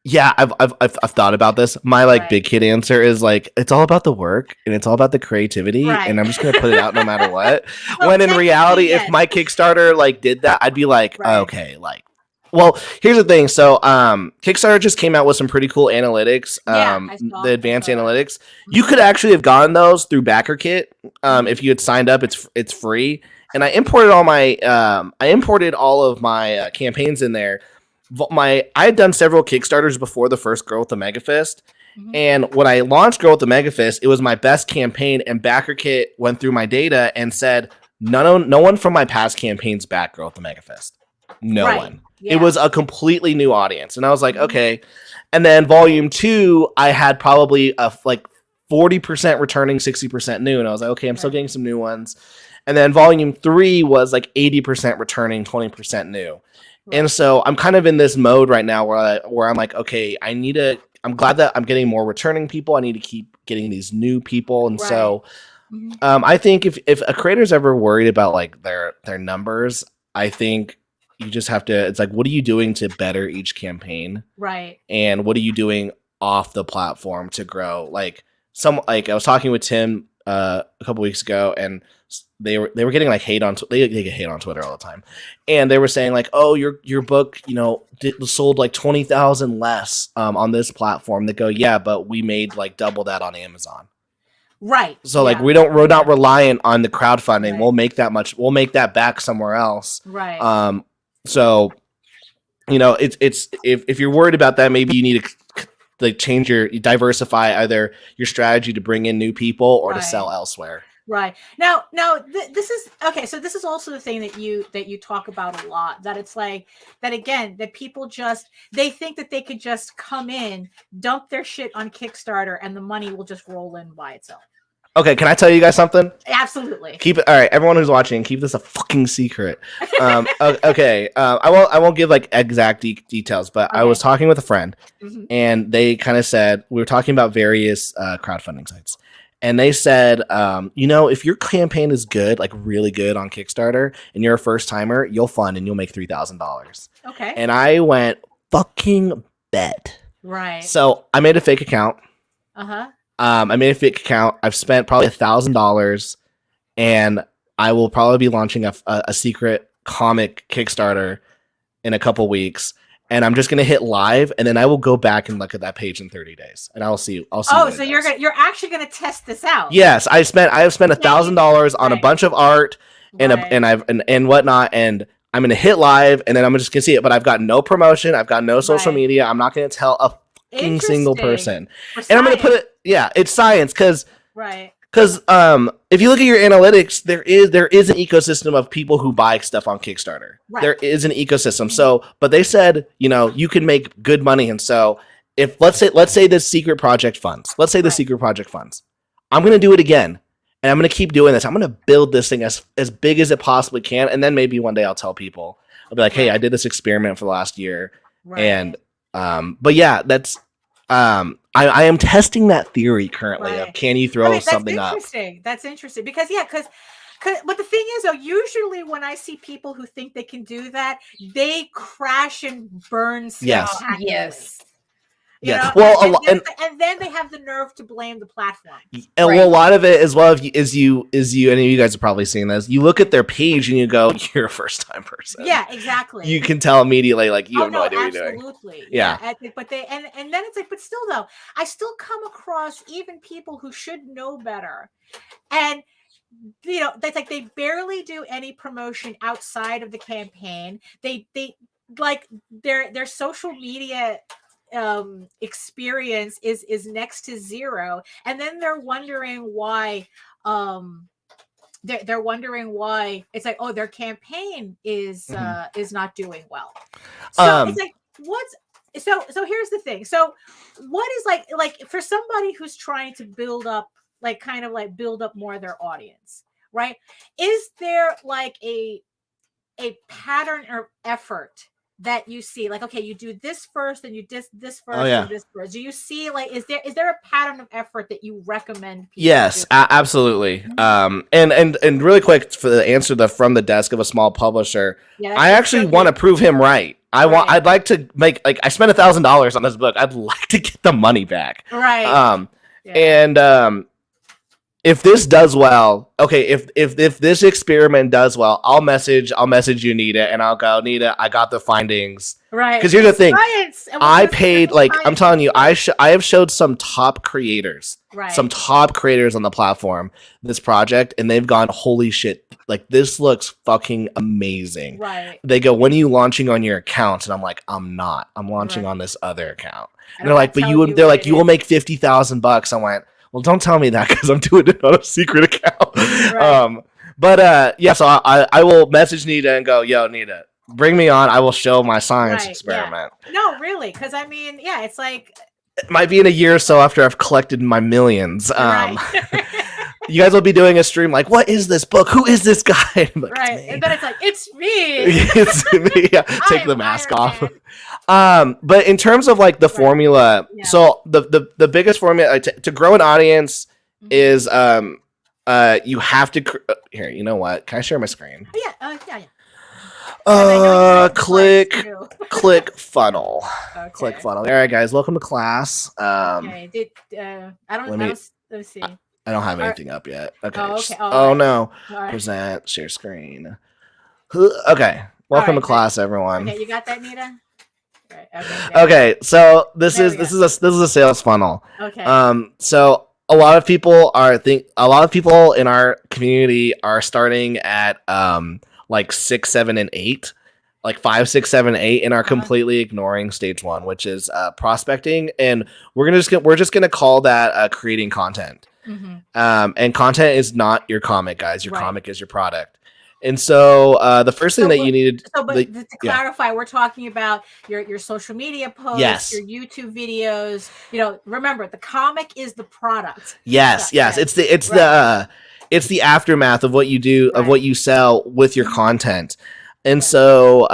Speaker 3: Yeah, I've thought about this. My big kid answer is like, it's all about the work and it's all about the creativity, and I'm just gonna put it out no matter what. Well, when in reality, if my Kickstarter like did that, I'd be like, okay, like, well, here's the thing. So, Kickstarter just came out with some pretty cool analytics. The advanced analytics. You could actually have gotten those through BackerKit. If you had signed up, it's free. And I imported all of my campaigns in there. I had done several Kickstarters before the first Girl with the Mega Fist, and when I launched Girl with the Mega Fist, it was my best campaign, and BackerKit went through my data and said no one from my past campaigns backed Girl with the Mega Fist. No one. It was a completely new audience, and I was like, okay. And then Volume 2, I had probably a 40% returning, 60% new, and I was like, okay, I'm still getting some new ones. And then Volume 3 was like 80% returning, 20% new. And so I'm kind of in this mode right now where I'm like, okay, I'm glad that I'm getting more returning people. I need to keep getting these new people. And so I think if a creator's ever worried about like their numbers, I think you just have to, it's like, what are you doing to better each campaign? Right. And what are you doing off the platform to grow? Like I was talking with Tim a couple weeks ago, and they were getting like hate on they get hate on Twitter all the time, and they were saying like, oh, your book sold like 20,000 less on this platform. They go, yeah, but we made like double that on Amazon. Right. So like we're not reliant on the crowdfunding. Right. We'll make that back somewhere else. Right. So it's if you're worried about that, maybe you need to like diversify either your strategy to bring in new people or to sell elsewhere. Right. Now, this is okay. So this is also the thing that you talk about a lot, that it's like that again, that people they think that they could just come in, dump their shit on Kickstarter, and the money will just roll in by itself. Okay, can I tell you guys something? Absolutely. Keep it. All right, everyone who's watching, keep this a fucking secret. Okay. I won't give like exact details, but I was talking with a friend, and they kind of said, we were talking about various crowdfunding sites. And they said, if your campaign is good, like really good on Kickstarter, and you're a first timer, you'll fund and you'll make $3,000. Okay. And I went, fucking bet.
Speaker 1: Right.
Speaker 3: So I made a fake account.
Speaker 1: Uh-huh.
Speaker 3: I made a fake account. I've spent probably $1,000, and I will probably be launching a secret comic Kickstarter in a couple weeks. And I'm just gonna hit live, and then I will go back and look at that page in 30 days, and I'll see.
Speaker 1: Oh, so you're actually gonna test this out?
Speaker 3: Yes, I have spent $1,000 on a bunch of art and whatnot, and I'm gonna hit live, and then I'm just gonna see it. But I've got no promotion. I've got no social media. I'm not gonna tell a fucking single person, and I'm gonna put it. Yeah, it's science because if you look at your analytics, there is an ecosystem of people who buy stuff on Kickstarter. Right. There is an ecosystem. So, but they said, you can make good money. And so if let's say this secret project funds, I'm going to do it again. And I'm going to keep doing this. I'm going to build this thing as big as it possibly can. And then maybe one day I'll tell people, I'll be like, hey, I did this experiment for the last year. Right. And, but yeah, that's, I am testing that theory currently of can you throw something up?
Speaker 1: That's interesting because but the thing is though, usually when I see people who think they can do that, they crash and burn stuff.
Speaker 2: Yes.
Speaker 3: Yeah.
Speaker 1: And then they have the nerve to blame the platform.
Speaker 3: And well, a lot of it as well is you and you guys are probably seeing this. You look at their page and you go, "You're a first time person."
Speaker 1: Yeah, exactly.
Speaker 3: You can tell immediately, like you have no idea what you're doing.
Speaker 1: Absolutely. Yeah. But then it's like, but still though, I still come across even people who should know better, and that's like they barely do any promotion outside of the campaign. They like their social media experience is next to zero, and then they're wondering why they're wondering why it's like, oh, their campaign is not doing well. So it's like so here's the thing. So what is like for somebody who's trying to build up more of their audience, right? Is there like a pattern or effort that you see, like, okay, you do this first, and you this first, and this first? Do you see is there a pattern of effort that you recommend people
Speaker 3: Yes, absolutely. And really quick for the answer from the desk of a small publisher, I actually want to prove him right. I'd like to make I spent $1,000 on this book. I'd like to get the money back.
Speaker 1: Right.
Speaker 3: And if this does well, okay, if this experiment does well, I'll message you, Nita, and I'll go, Nita, I got the findings.
Speaker 1: Right.
Speaker 3: Because here's the thing. I paid, I'm telling you, I have showed some top creators, on the platform, this project, and they've gone, holy shit, this looks fucking amazing.
Speaker 1: Right.
Speaker 3: They go, when are you launching on your account? And I'm like, I'm not. I'm launching on this other account. And they're like, but you will make $50,000. I went, well, don't tell me that because I'm doing it on a secret account. Right. So I will message Nita and go, yo, Nita, bring me on. I will show my science experiment.
Speaker 1: Yeah. No, really, because I mean, it's like
Speaker 3: it might be in a year or so after I've collected my millions. You guys will be doing a stream like, what is this book? Who is this guy? Like,
Speaker 1: right. And then it's like, it's me.
Speaker 3: It's me. Yeah. Take the mask off. But in terms of the formula, so the biggest formula to grow an audience is you have to here. You know what? Can I share my screen?
Speaker 1: Yeah.
Speaker 3: Click funnel.
Speaker 1: Okay.
Speaker 3: Click funnel. All right, guys. Welcome to class.
Speaker 1: Okay. Let me see.
Speaker 3: I don't have anything up yet. Okay.
Speaker 1: Oh, okay.
Speaker 3: No.
Speaker 1: Right.
Speaker 3: Present. Share screen. Okay. Welcome to class, everyone.
Speaker 1: Okay, you got that, Nita? Right.
Speaker 3: Okay. So this is a sales funnel.
Speaker 1: Okay.
Speaker 3: So a lot of people in our community are starting at 6, 7, and 8. 5, 6, 7, 8, and are completely ignoring stage 1, which is prospecting, and we're just gonna call that creating content.
Speaker 1: Mm-hmm.
Speaker 3: And content is not your comic, guys. Your comic is your product. And so the first thing that you needed.
Speaker 1: To clarify, we're talking about your social media posts, your YouTube videos. Remember, the comic is the product.
Speaker 3: Yes. It's the aftermath of what you do, of what you sell with your content. And so,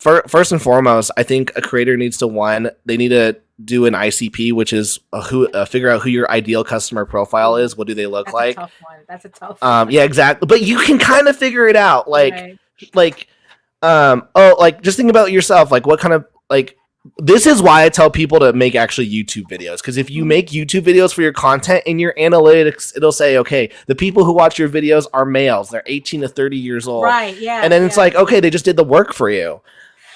Speaker 3: first and foremost, I think a creator needs to they need to do an ICP, which is figure out who your ideal customer profile is. What do they look like?
Speaker 1: That's a tough one.
Speaker 3: Yeah, exactly. But you can kind of figure it out. Just think about yourself. What kind of this is why I tell people to make actually YouTube videos, because if you make YouTube videos for your content, in your analytics, it'll say, okay, the people who watch your videos are males. They're 18 to 30 years old.
Speaker 1: Right. Yeah.
Speaker 3: And then it's like, okay, they just did the work for you.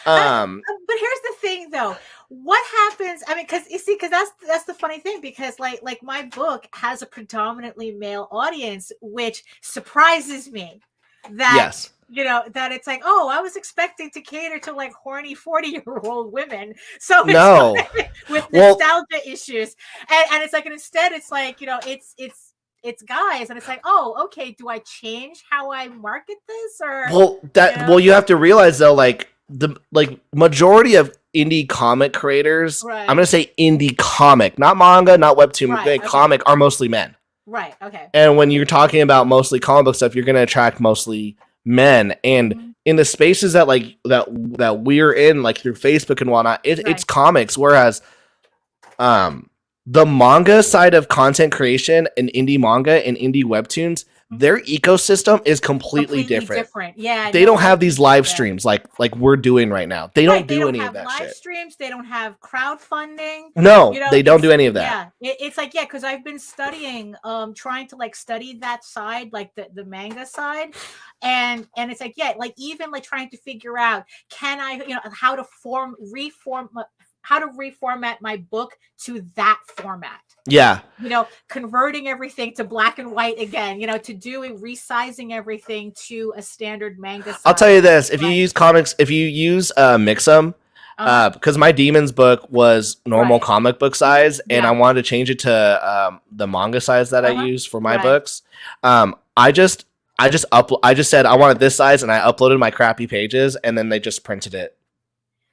Speaker 1: But here's the thing, though. What happens? I mean, because that's the funny thing, because like my book has a predominantly male audience, which surprises me. That
Speaker 3: yes.
Speaker 1: That it's like, oh, I was expecting to cater to like horny 40-year-old women. So it's
Speaker 3: no,
Speaker 1: like, with nostalgia issues, and it's like, and instead it's like, it's guys, and it's like, oh, okay, do I change how I market this, or
Speaker 3: you have to realize though, like the majority of indie comic creators,
Speaker 1: right.
Speaker 3: I'm gonna say indie comic, not manga, not webtoon, right, comic, are mostly men.
Speaker 1: Right. Okay.
Speaker 3: And when you're talking about mostly comic book stuff, you're gonna attract mostly men, and in the spaces that that we're in, like through Facebook and whatnot, it's comics. Whereas, the manga side of content creation and indie manga and indie webtoons, their ecosystem is completely different.
Speaker 1: Yeah,
Speaker 3: they don't have these live streams like we're doing right now. They don't do any of that shit.
Speaker 1: Live streams. They don't have crowdfunding.
Speaker 3: No, they don't do any of that.
Speaker 1: Yeah, it's like, because I've been studying, trying to like study that side, like the manga side, and it's like, like even like trying to figure out, can I, how to reformat my book to that format.
Speaker 3: Yeah.
Speaker 1: Converting everything to black and white again, resizing everything to a standard manga size.
Speaker 3: I'll tell you this, if you use comics, if you use Mix'em, because my Demons book was normal comic book size, and I wanted to change it to the manga size that I use for my books. I just said I wanted this size, and I uploaded my crappy pages, and then they just printed it.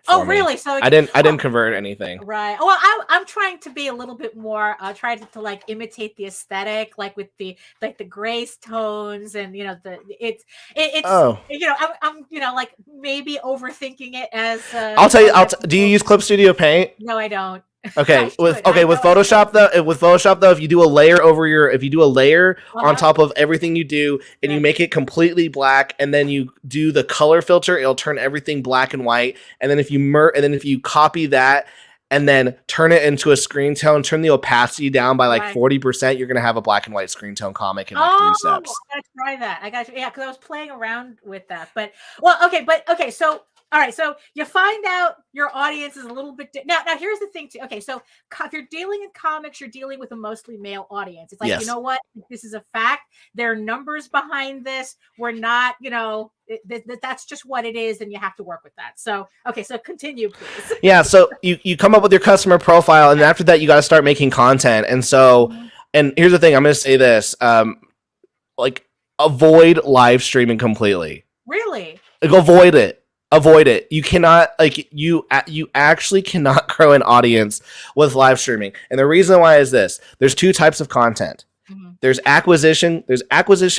Speaker 1: Oh, really? So
Speaker 3: I didn't convert anything.
Speaker 1: Right. Well, I'm trying to be a little bit more, try to like imitate the aesthetic, like with the grace tones, and it's I'm like maybe overthinking it as.
Speaker 3: I'll tell you. Do you use Clip Studio Paint?
Speaker 1: No, I don't.
Speaker 3: Okay, with Photoshop though, if you do a layer on top of everything you do, and you make it completely black, and then you do the color filter, it'll turn everything black and white. And then if you copy that and then turn it into a screen tone, turn the opacity down by like 40%, you're gonna have a black and white screen tone comic in like 3 steps.
Speaker 1: I gotta try that. Because I was playing around with that. Okay, so. All right, so you find out your audience is a little bit now. Here's the thing, too. Okay, so if you're dealing in comics, you're dealing with a mostly male audience. It's like, you know what? This is a fact. There are numbers behind this. We're not, that's just what it is, and you have to work with that. So, okay, so continue, please.
Speaker 3: Yeah, so you come up with your customer profile, and after that, you got to start making content. And so, and here's the thing. I'm going to say this: avoid live streaming completely.
Speaker 1: Really?
Speaker 3: Avoid it. You cannot you actually cannot grow an audience with live streaming. And the reason why is this: there's 2 types of content. There's acquisition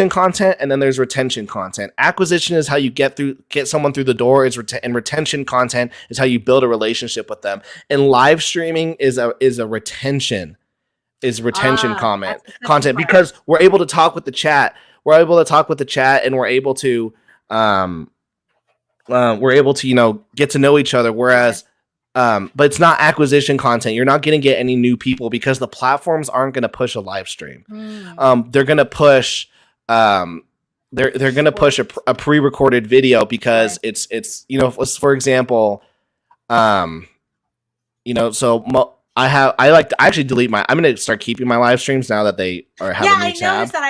Speaker 3: content, and then there's retention content. Acquisition is how you get someone through the door, and retention content is how you build a relationship with them. And live streaming is a retention content, because we're able to talk with the chat. And we're able to get to know each other, whereas but it's not acquisition content. You're not going to get any new people, because the platforms aren't going to push a live stream. They're going to push they're going to push a pre-recorded video, because it's for example, I actually delete I'm going to start keeping my live streams now that they have a new tab.
Speaker 1: I noticed that.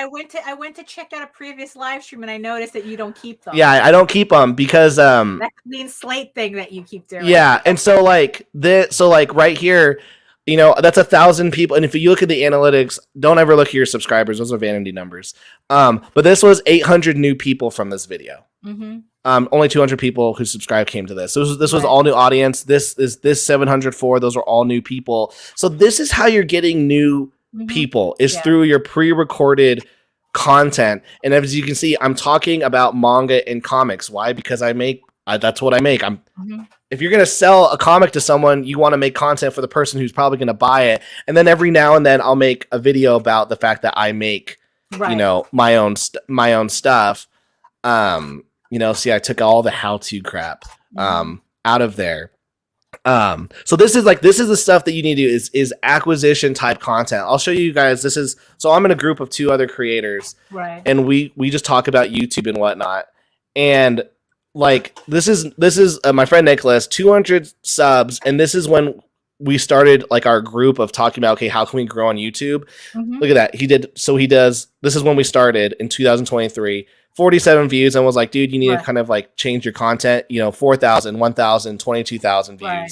Speaker 1: I went to check out a previous live stream, and I noticed that you don't keep them.
Speaker 3: Yeah, I don't keep them because
Speaker 1: that clean slate thing that you keep doing.
Speaker 3: Yeah, and so right here, that's 1,000 people, and if you look at the analytics, don't ever look at your subscribers; those are vanity numbers. But this was 800 new people from this video. Only 200 people who subscribed came to this. So this was all new audience. This 704. Those are all new people. So this is how you're getting new people, is through your pre-recorded content. And as you can see, I'm talking about manga and comics. Why? Because that's what I make. If you're going to sell a comic to someone, you want to make content for the person who's probably going to buy it. And then every now and then I'll make a video about the fact that I make, my own stuff. See, I took all the how-to crap out of there. So this is the stuff that you need to do is acquisition type content. I'll show you guys. So I'm in a group of 2 other creators,
Speaker 1: Right.
Speaker 3: and we just talk about YouTube and whatnot. And like this is my friend Nicholas, 200 subs, and this is when we started like our group of talking about, okay, how can we grow on YouTube?
Speaker 1: Mhm.
Speaker 3: Look at that. This is when we started in 2023. 47 views, and was like, dude, you need to kind of like change your content, 4,000, 1,000, 22,000 views.
Speaker 1: Right.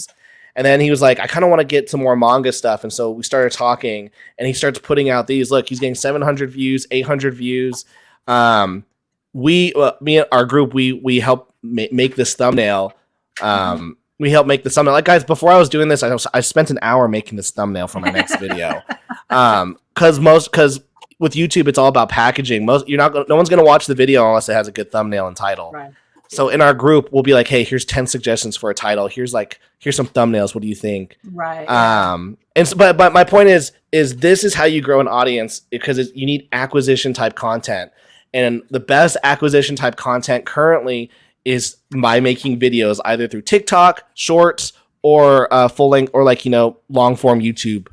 Speaker 3: And then he was like, I kind of want to get some more manga stuff. And so we started talking, and he starts putting out these. Look, he's getting 700 views, 800 views. Me and our group, we help make this thumbnail. We helped make the thumbnail. Like, guys, before I was doing this, I spent an hour making this thumbnail for my next video. Because with YouTube, it's all about packaging. No one's gonna watch the video unless it has a good thumbnail and title.
Speaker 1: Right.
Speaker 3: So in our group, we'll be like, hey, here's 10 suggestions for a title. Here's some thumbnails. What do you think?
Speaker 1: Right.
Speaker 3: But my point is this is how you grow an audience, because you need acquisition type content, and the best acquisition type content currently is by making videos either through TikTok, Shorts, or full length, or long form YouTube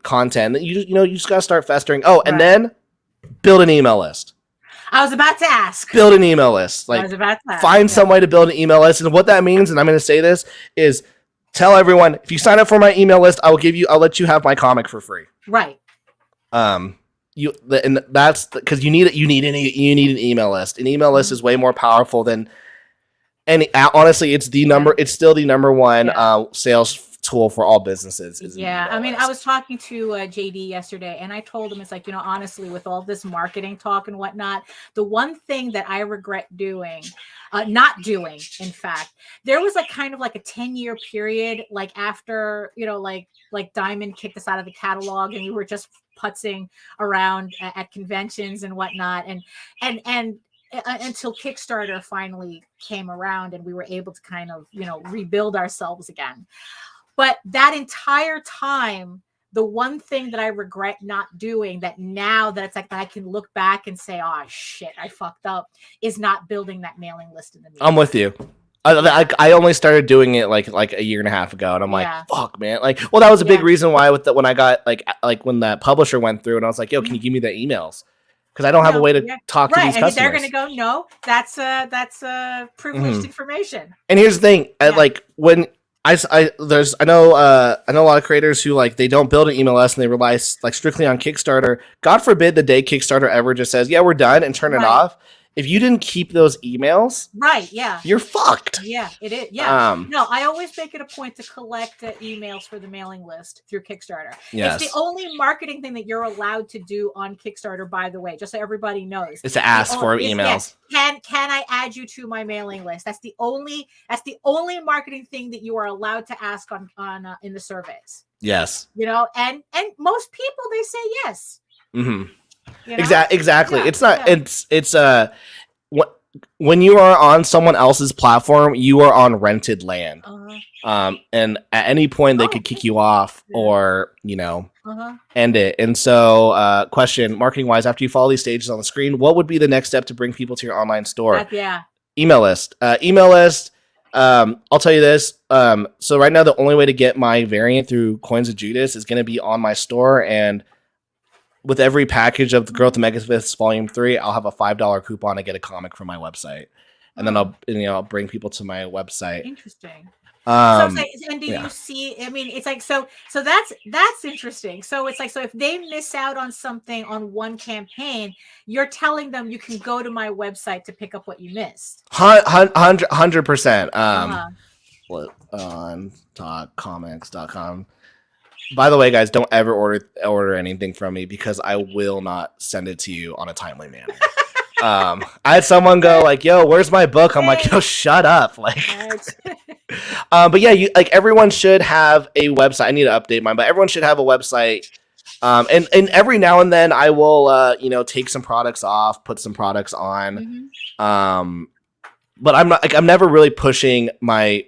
Speaker 3: content. You just gotta start festering. And then build an email list.
Speaker 1: I was about to ask.
Speaker 3: Build an email list.
Speaker 1: I was about to ask.
Speaker 3: Find some way to build an email list, and what that means, and I'm going to say this, is tell everyone, if you sign up for my email list, I'll let you have my comic for free.
Speaker 1: Right.
Speaker 3: And that's because you need an email list. An email list is way more powerful than honestly, it's still the number one sales tool for all businesses.
Speaker 1: I mean, I was talking to JD yesterday, and I told him, it's like, honestly, with all this marketing talk and whatnot, the one thing that I regret not doing, in fact, there was kind of a 10-year period, after, like Diamond kicked us out of the catalog, and we were just putzing around at conventions and whatnot. And until Kickstarter finally came around and we were able to kind of, rebuild ourselves again. But that entire time, the one thing that I regret not doing, that now that it's that I can look back and say, oh shit, I fucked up, is not building that mailing list in the meeting.
Speaker 3: I'm with you. I only started doing it like a year and a half ago, and I'm like, fuck, man. That was a big reason why when I got when that publisher went through, and I was like, yo, can you give me the emails? Because I don't have a way to talk to these customers.
Speaker 1: They're going to go, no, that's privileged information.
Speaker 3: And here's the thing, when I know a lot of creators who they don't build an email list and they rely strictly on Kickstarter. God forbid the day Kickstarter ever just says, yeah, we're done, and turn it off. If you didn't keep those emails, you're fucked.
Speaker 1: Yeah, it is. Yeah. No, I always make it a point to collect emails for the mailing list through Kickstarter.
Speaker 3: Yes.
Speaker 1: It's the only marketing thing that you're allowed to do on Kickstarter, by the way, just so everybody knows.
Speaker 3: It's to ask for emails.
Speaker 1: Can I add you to my mailing list? That's the only marketing thing that you are allowed to ask on in the surveys.
Speaker 3: Yes.
Speaker 1: And most people, they say yes.
Speaker 3: Mm-hmm. Exactly. It's not. It's when you are on someone else's platform, you are on rented land. And at any point they could kick you off or end it. And so, question, marketing wise, after you follow these stages on the screen, what would be the next step to bring people to your online store? Email list. I'll tell you this. So right now, the only way to get my variant through Coins of Judas is going to be on my store, and with every package of the Growth of Megasmiths Volume 3, I'll have a $5 coupon to get a comic from my website. And then I'll bring people to my website.
Speaker 1: Interesting.
Speaker 2: And do you see, I mean, it's so that's interesting. So it's so if they miss out on something on one campaign, you're telling them you can go to my website to pick up what you missed.
Speaker 3: 100%. On comics.com. By the way, guys, don't ever order anything from me, because I will not send it to you on a timely manner. I had someone go yo, where's my book? I'm like, yo, shut up. But yeah, everyone should have a website. I need to update mine, but everyone should have a website. And every now and then I will, take some products off, put some products on.
Speaker 1: Mm-hmm.
Speaker 3: But I'm never really pushing my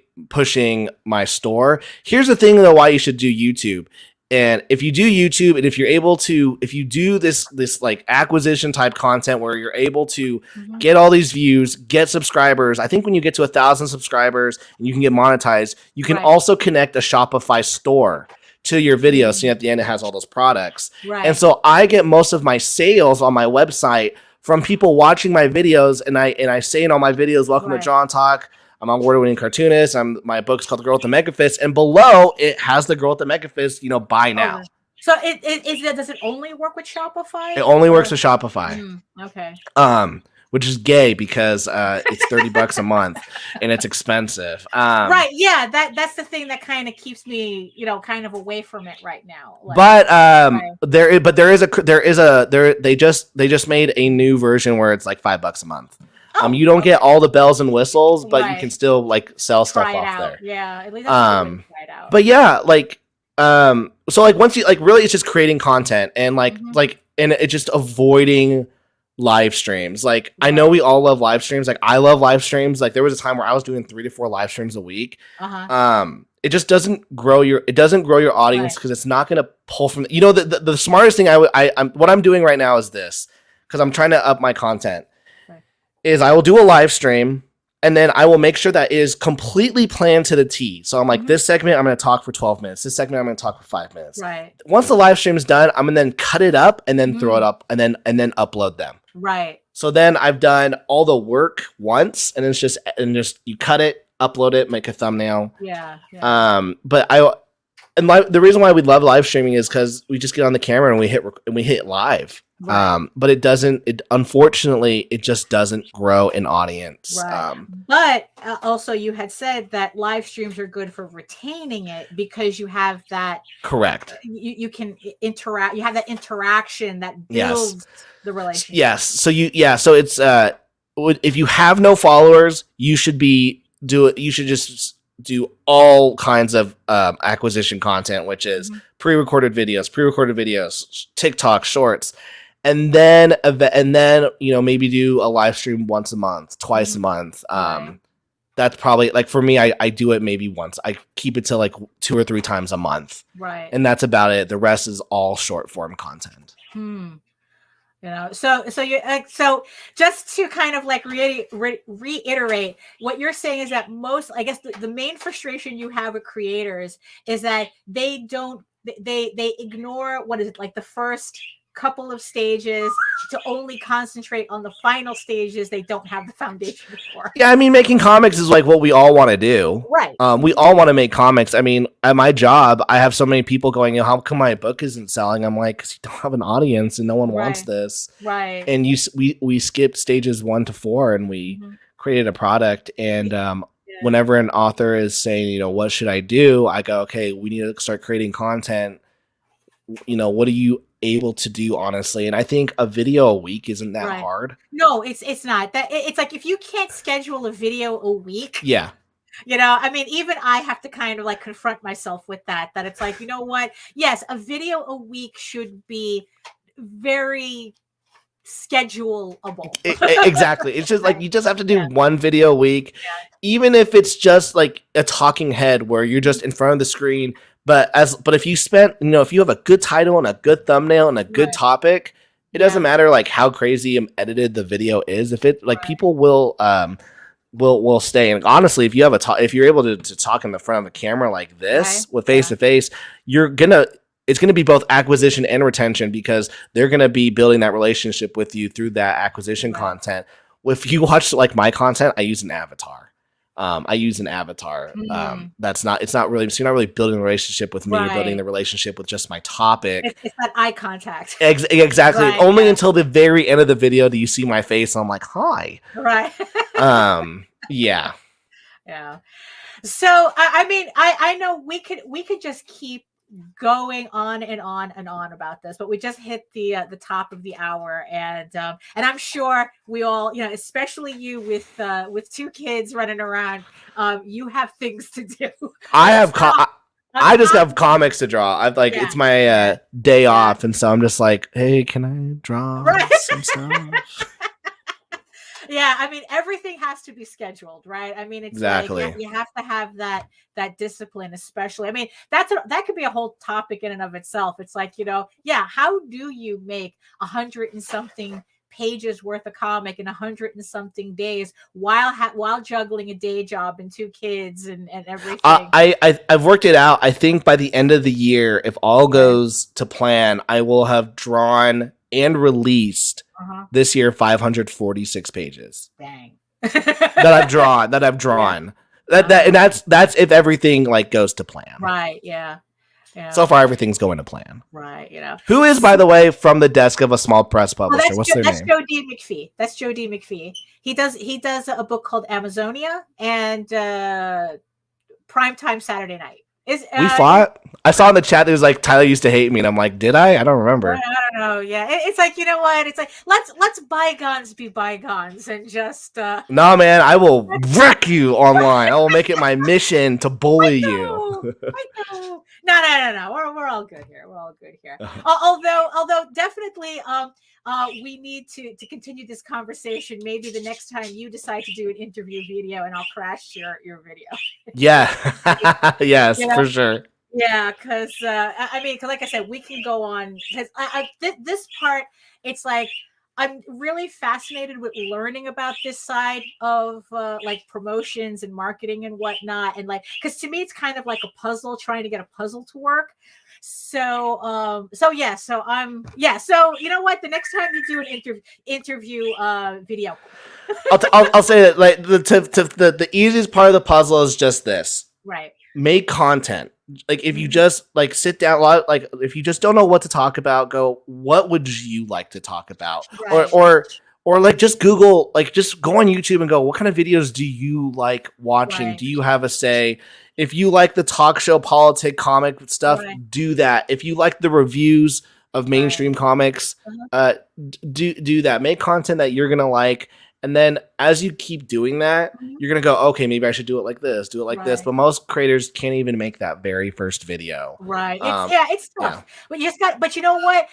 Speaker 3: store. Here's the thing though, why you should do YouTube. And if you do YouTube, and if you do this like acquisition type content where you're able to get all these views, get subscribers, I think when you get to 1,000 subscribers and you can get monetized, you can also connect a Shopify store to your video. So at the end, it has all those products.
Speaker 1: Right.
Speaker 3: And so I get most of my sales on my website from people watching my videos. And I say in all my videos, welcome to John Talk. I'm an award-winning cartoonist. My book's called The Girl with the Mega Fist, and below it has The Girl with the Mega Fist. Buy now.
Speaker 1: So does it only work with Shopify?
Speaker 3: It only works with Shopify.
Speaker 1: Okay.
Speaker 3: Which is gay because it's $30 a month and it's expensive.
Speaker 1: Right. Yeah. That's the thing that kind of keeps me, kind of away from it right now. They just made a new version where it's like $5 a month. You don't get all the bells and whistles, but you can still like sell stuff off there. Yeah, at least that's try it out.
Speaker 3: But yeah, so like once you really, it's just creating content and and it's just avoiding live streams. Like I know we all love live streams. Like I love live streams. Like there was a time where I was doing 3 to 4 live streams a week. It just doesn't grow your audience because it's not going to pull from the smartest thing what I'm doing right now is this, because I'm trying to up my content. Is I will do a live stream and then I will make sure that it is completely planned to the T. So I'm like, this segment, I'm going to talk for 12 minutes. This segment, I'm going to talk for 5 minutes.
Speaker 1: Right.
Speaker 3: Once the live stream is done, I'm going to then cut it up and then throw it up and then upload them.
Speaker 1: Right.
Speaker 3: So then I've done all the work once and it's just you cut it, upload it, make a thumbnail.
Speaker 1: Yeah.
Speaker 3: The reason why we love live streaming is because we just get on the camera and we hit live. Right. But unfortunately, it just doesn't grow an audience.
Speaker 1: Right. But also you had said that live streams are good for retaining it because you have that.
Speaker 3: Correct.
Speaker 1: You can interact. You have that interaction that builds the relationship.
Speaker 3: Yes. So it's if you have no followers, you should just do all kinds of acquisition content, which is pre-recorded videos, TikTok shorts. And then maybe do a live stream once a month, twice a month. That's probably like for me, I do it maybe once. I keep it to like 2 or 3 times a month. Right. And that's about it. The rest is all short form content.
Speaker 1: So just to kind of like reiterate what you're saying is that I guess the main frustration you have with creators is that they ignore what is it, like the first couple of stages to only concentrate on the final stages they don't have the foundation for.
Speaker 3: Yeah, I mean, making comics is like what we all want to do.
Speaker 1: Right.
Speaker 3: We all want to make comics. I mean, at my job, I have so many people going, how come my book isn't selling? I'm like, because you don't have an audience and no one wants this.
Speaker 1: Right.
Speaker 3: And we skipped stages 1 to 4 and we created a product. And whenever an author is saying, what should I do? I go, okay, we need to start creating content. What are you able to do, honestly? And I think a video a week isn't that hard.
Speaker 1: No, it's not. That it's like if you can't schedule a video a week.
Speaker 3: Yeah.
Speaker 1: I mean, even I have to kind of like confront myself with that it's like, what? Yes, a video a week should be very schedulable.
Speaker 3: Exactly. It's just like you just have to do one video a week, even if it's just like a talking head where you're just in front of the screen. But if you if you have a good title and a good thumbnail and a good topic, it doesn't matter like how crazy edited the video is. If it people will stay. And honestly, if you have if you're able to talk in the front of a camera like this with face to face, it's gonna be both acquisition and retention because they're gonna be building that relationship with you through that acquisition content. If you watch like my content, I use an avatar. It's not really, so you're not really building a relationship with me. You're building the relationship with just my topic.
Speaker 1: It's that eye contact.
Speaker 3: Exactly. Only until the very end of the video do you see my face. And I'm like, hi.
Speaker 1: Right.
Speaker 3: Yeah.
Speaker 1: Yeah. So, I mean, I know we could just keep going on and on and on about this, but we just hit the top of the hour, and I'm sure we all, especially you with 2 kids running around, you have things to do.
Speaker 3: I just have comics to draw. It's my day off, and so I'm just like, hey, can I draw some stuff?
Speaker 1: Yeah, I mean, everything has to be scheduled, right? I mean, it's
Speaker 3: Exactly.
Speaker 1: like you have to have that discipline, especially. I mean, that could be a whole topic in and of itself. It's like, yeah, how do you make 100 and something pages worth of comic in 100 and something days while juggling a day job and 2 kids and everything?
Speaker 3: I've worked it out. I think by the end of the year, if all
Speaker 1: Yeah.
Speaker 3: goes to plan, I will have drawn and released this year 546 pages.
Speaker 1: Dang.
Speaker 3: that I've drawn. Yeah. And that's if everything like goes to plan.
Speaker 1: Right. Yeah.
Speaker 3: So far, everything's going to plan.
Speaker 1: Right.
Speaker 3: Who is, by the way, from the desk of a small press publisher? What's their name?
Speaker 1: That's Joe D. McPhee. That's Joe D. McPhee. He does a book called Amazonia and Primetime Saturday Night.
Speaker 3: We fought. I saw in the chat there was like Tyler used to hate me, and I'm like, did I? I don't remember.
Speaker 1: I don't know. Yeah, it's like, you know what? It's like let's bygones be bygones and just.
Speaker 3: No, man, I will wreck you online. I will make it my mission to bully you.
Speaker 1: I know. No. We're all good here. We're all good here. Although definitely, we need to continue this conversation. Maybe the next time you decide to do an interview video, and I'll crash your video.
Speaker 3: Yeah. Yes, for sure.
Speaker 1: Yeah, because I mean, like I said, we can go on because this part, it's like I'm really fascinated with learning about this side of like promotions and marketing and whatnot, and like because to me it's kind of like a puzzle, trying to get a puzzle to work. So so you know what? The next time you do an interview video,
Speaker 3: I'll say that like the easiest part of the puzzle is just this.
Speaker 1: Right.
Speaker 3: Make content. Like if you just like sit down a lot, like if you just don't know what to talk about, go, what would you like to talk about? Right. Or like just Google, like just go on YouTube and go, what kind of videos do you like watching? Right. Do you have a say? If you like the talk show, politic, comic stuff, do that. If you like the reviews of mainstream comics, do that. Make content that you're gonna like. And then as you keep doing that, you're going to go, okay, maybe I should do it like this, this. But most creators can't even make that very first video.
Speaker 1: Right. It's tough. Yeah. But you know what?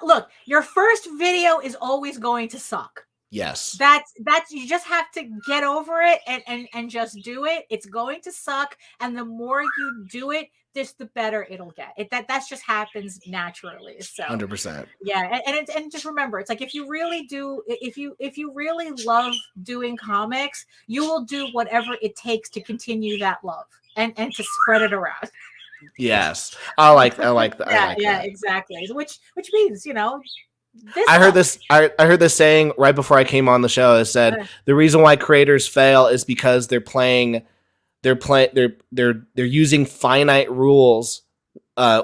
Speaker 1: Look, your first video is always going to suck.
Speaker 3: Yes.
Speaker 1: That's you just have to get over it and just do it. It's going to suck. And the more you do it, the better it'll get. That just happens naturally. So
Speaker 3: 100%.
Speaker 1: Yeah, and just remember, it's like if you really love doing comics, you will do whatever it takes to continue that love and to spread it around.
Speaker 3: Yes, I like that.
Speaker 1: Yeah, exactly. Which means
Speaker 3: I heard this saying right before I came on the show. It said the reason why creators fail is because they're using finite rules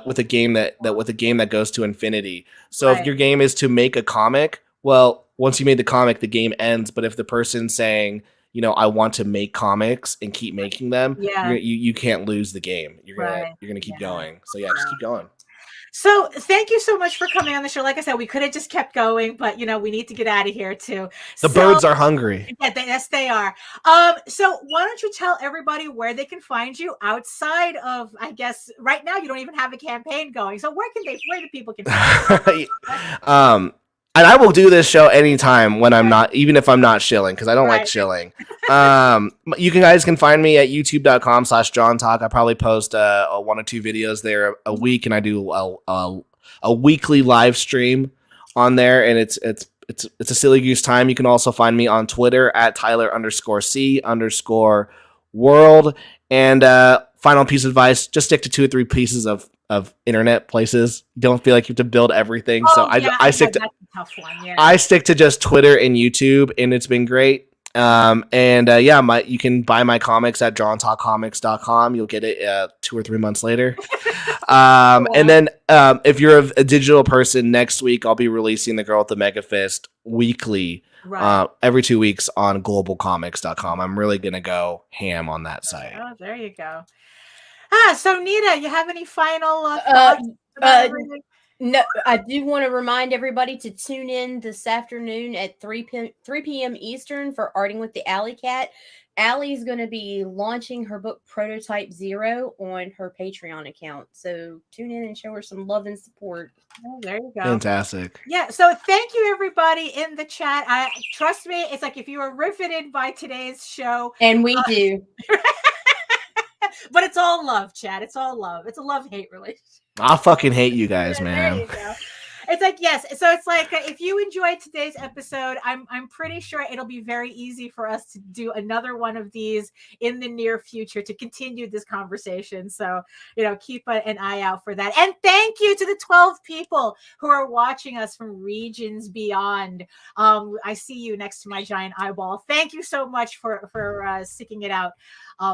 Speaker 3: with a game that goes to infinity. So if your game is to make a comic, well, once you made the comic, the game ends. But if the person's saying, I want to make comics and keep making them, you can't lose the game. You're gonna keep going. So just keep going.
Speaker 1: So thank you so much for coming on the show. Like I said, we could have just kept going, but we need to get out of here too.
Speaker 3: The birds are hungry.
Speaker 1: Yeah, yes, they are. So why don't you tell everybody where they can find you outside of, I guess right now you don't even have a campaign going. So where do people can find you?
Speaker 3: And I will do this show anytime when I'm not, even if I'm not shilling, because I don't like shilling. You guys can find me at youtube.com/JohnTalk. I probably post 1 or 2 videos there a week, and I do a weekly live stream on there, and it's a silly goose time. You can also find me on Twitter at Tyler_C_world. And final piece of advice: just stick to 2 or 3 pieces of internet places. You don't feel like you have to build everything. I stick to
Speaker 1: tough one, yeah.
Speaker 3: I stick to just Twitter and YouTube, and it's been great. You can buy my comics at johntalkcomics.com. You'll get it 2 or 3 months later. And then if you're a digital person, next week I'll be releasing The Girl with the Mega Fist weekly, every 2 weeks on globalcomics.com. I'm really gonna go ham on that site.
Speaker 1: Oh, there you go. So Nita, you have any final thoughts about everything?
Speaker 2: No, I do want to remind everybody to tune in this afternoon at 3 p.m. Eastern for Arting with the Alley Cat. Allie's going to be launching her book Prototype Zero on her Patreon account. So tune in and show her some love and support.
Speaker 1: Oh, there you go.
Speaker 3: Fantastic.
Speaker 1: Yeah. So thank you, everybody in the chat. Trust me, it's like if you were riveted by today's show.
Speaker 2: And we do.
Speaker 1: But it's all love, chat. It's all love. It's a love-hate relationship.
Speaker 3: I fucking hate you guys,
Speaker 1: Yeah,
Speaker 3: man.
Speaker 1: there you go. It's like, yes. So it's like, if you enjoyed today's episode, I'm pretty sure it'll be very easy for us to do another one of these in the near future to continue this conversation. So, keep an eye out for that. And thank you to the 12 people who are watching us from regions beyond. I see you next to my giant eyeball. Thank you so much for sticking it out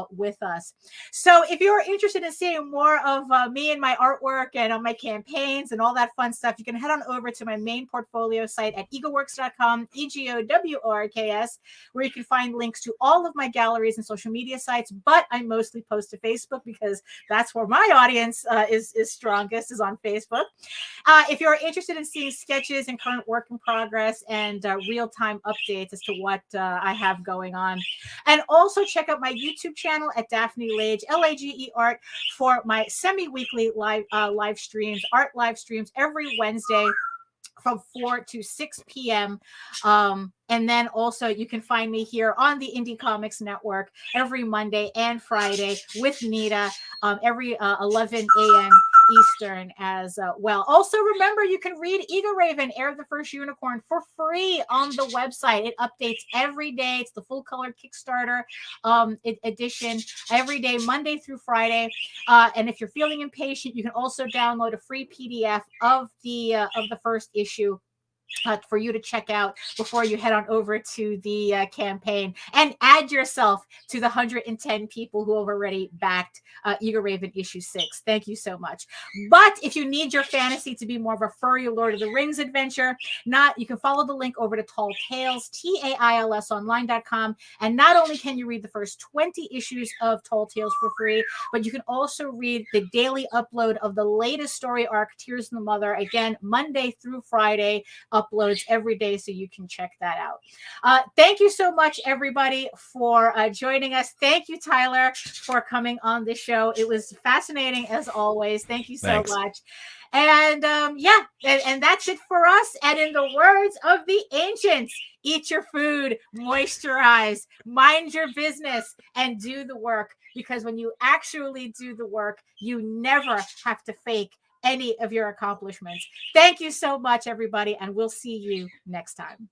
Speaker 1: with us. So if you're interested in seeing more of me and my artwork and on my campaigns and all that fun stuff, you can head on over to my main portfolio site at egoworks.com, EGOWORKS, where you can find links to all of my galleries and social media sites. But I mostly post to Facebook because that's where my audience is strongest, is on Facebook. If you're interested in seeing sketches and current work in progress and real-time updates as to what I have going on, and also check out my YouTube channel at Daphne Lage, Lage Art, for my semi-weekly live streams, art live streams every Wednesday from 4 to 6 p.m. And then also you can find me here on the Indie Comics Network every Monday and Friday with Nita every 11 a.m. Eastern as well. Also, remember, you can read Ego Raven, Heir of the First Unicorn, for free on the website. It updates every day. It's the full color Kickstarter edition every day, Monday through Friday. And if you're feeling impatient, you can also download a free PDF of the first issue for you to check out before you head on over to the campaign, and add yourself to the 110 people who have already backed Eager Raven issue 6. Thank you so much. But if you need your fantasy to be more of a furry Lord of the Rings adventure, you can follow the link over to Tall Tales, TAILSonline.com. And not only can you read the first 20 issues of Tall Tales for free, but you can also read the daily upload of the latest story arc, Tears in the Mother, again, Monday through Friday, uploads every day, so you can check that out. Thank you so much, everybody, for joining us. Thank you, Tyler, for coming on the show. It was fascinating as always. Thank you so much. And and that's it for us. And in the words of the ancients, eat your food, moisturize, mind your business, and do the work. Because when you actually do the work, you never have to fake any of your accomplishments. Thank you so much, everybody, and we'll see you next time.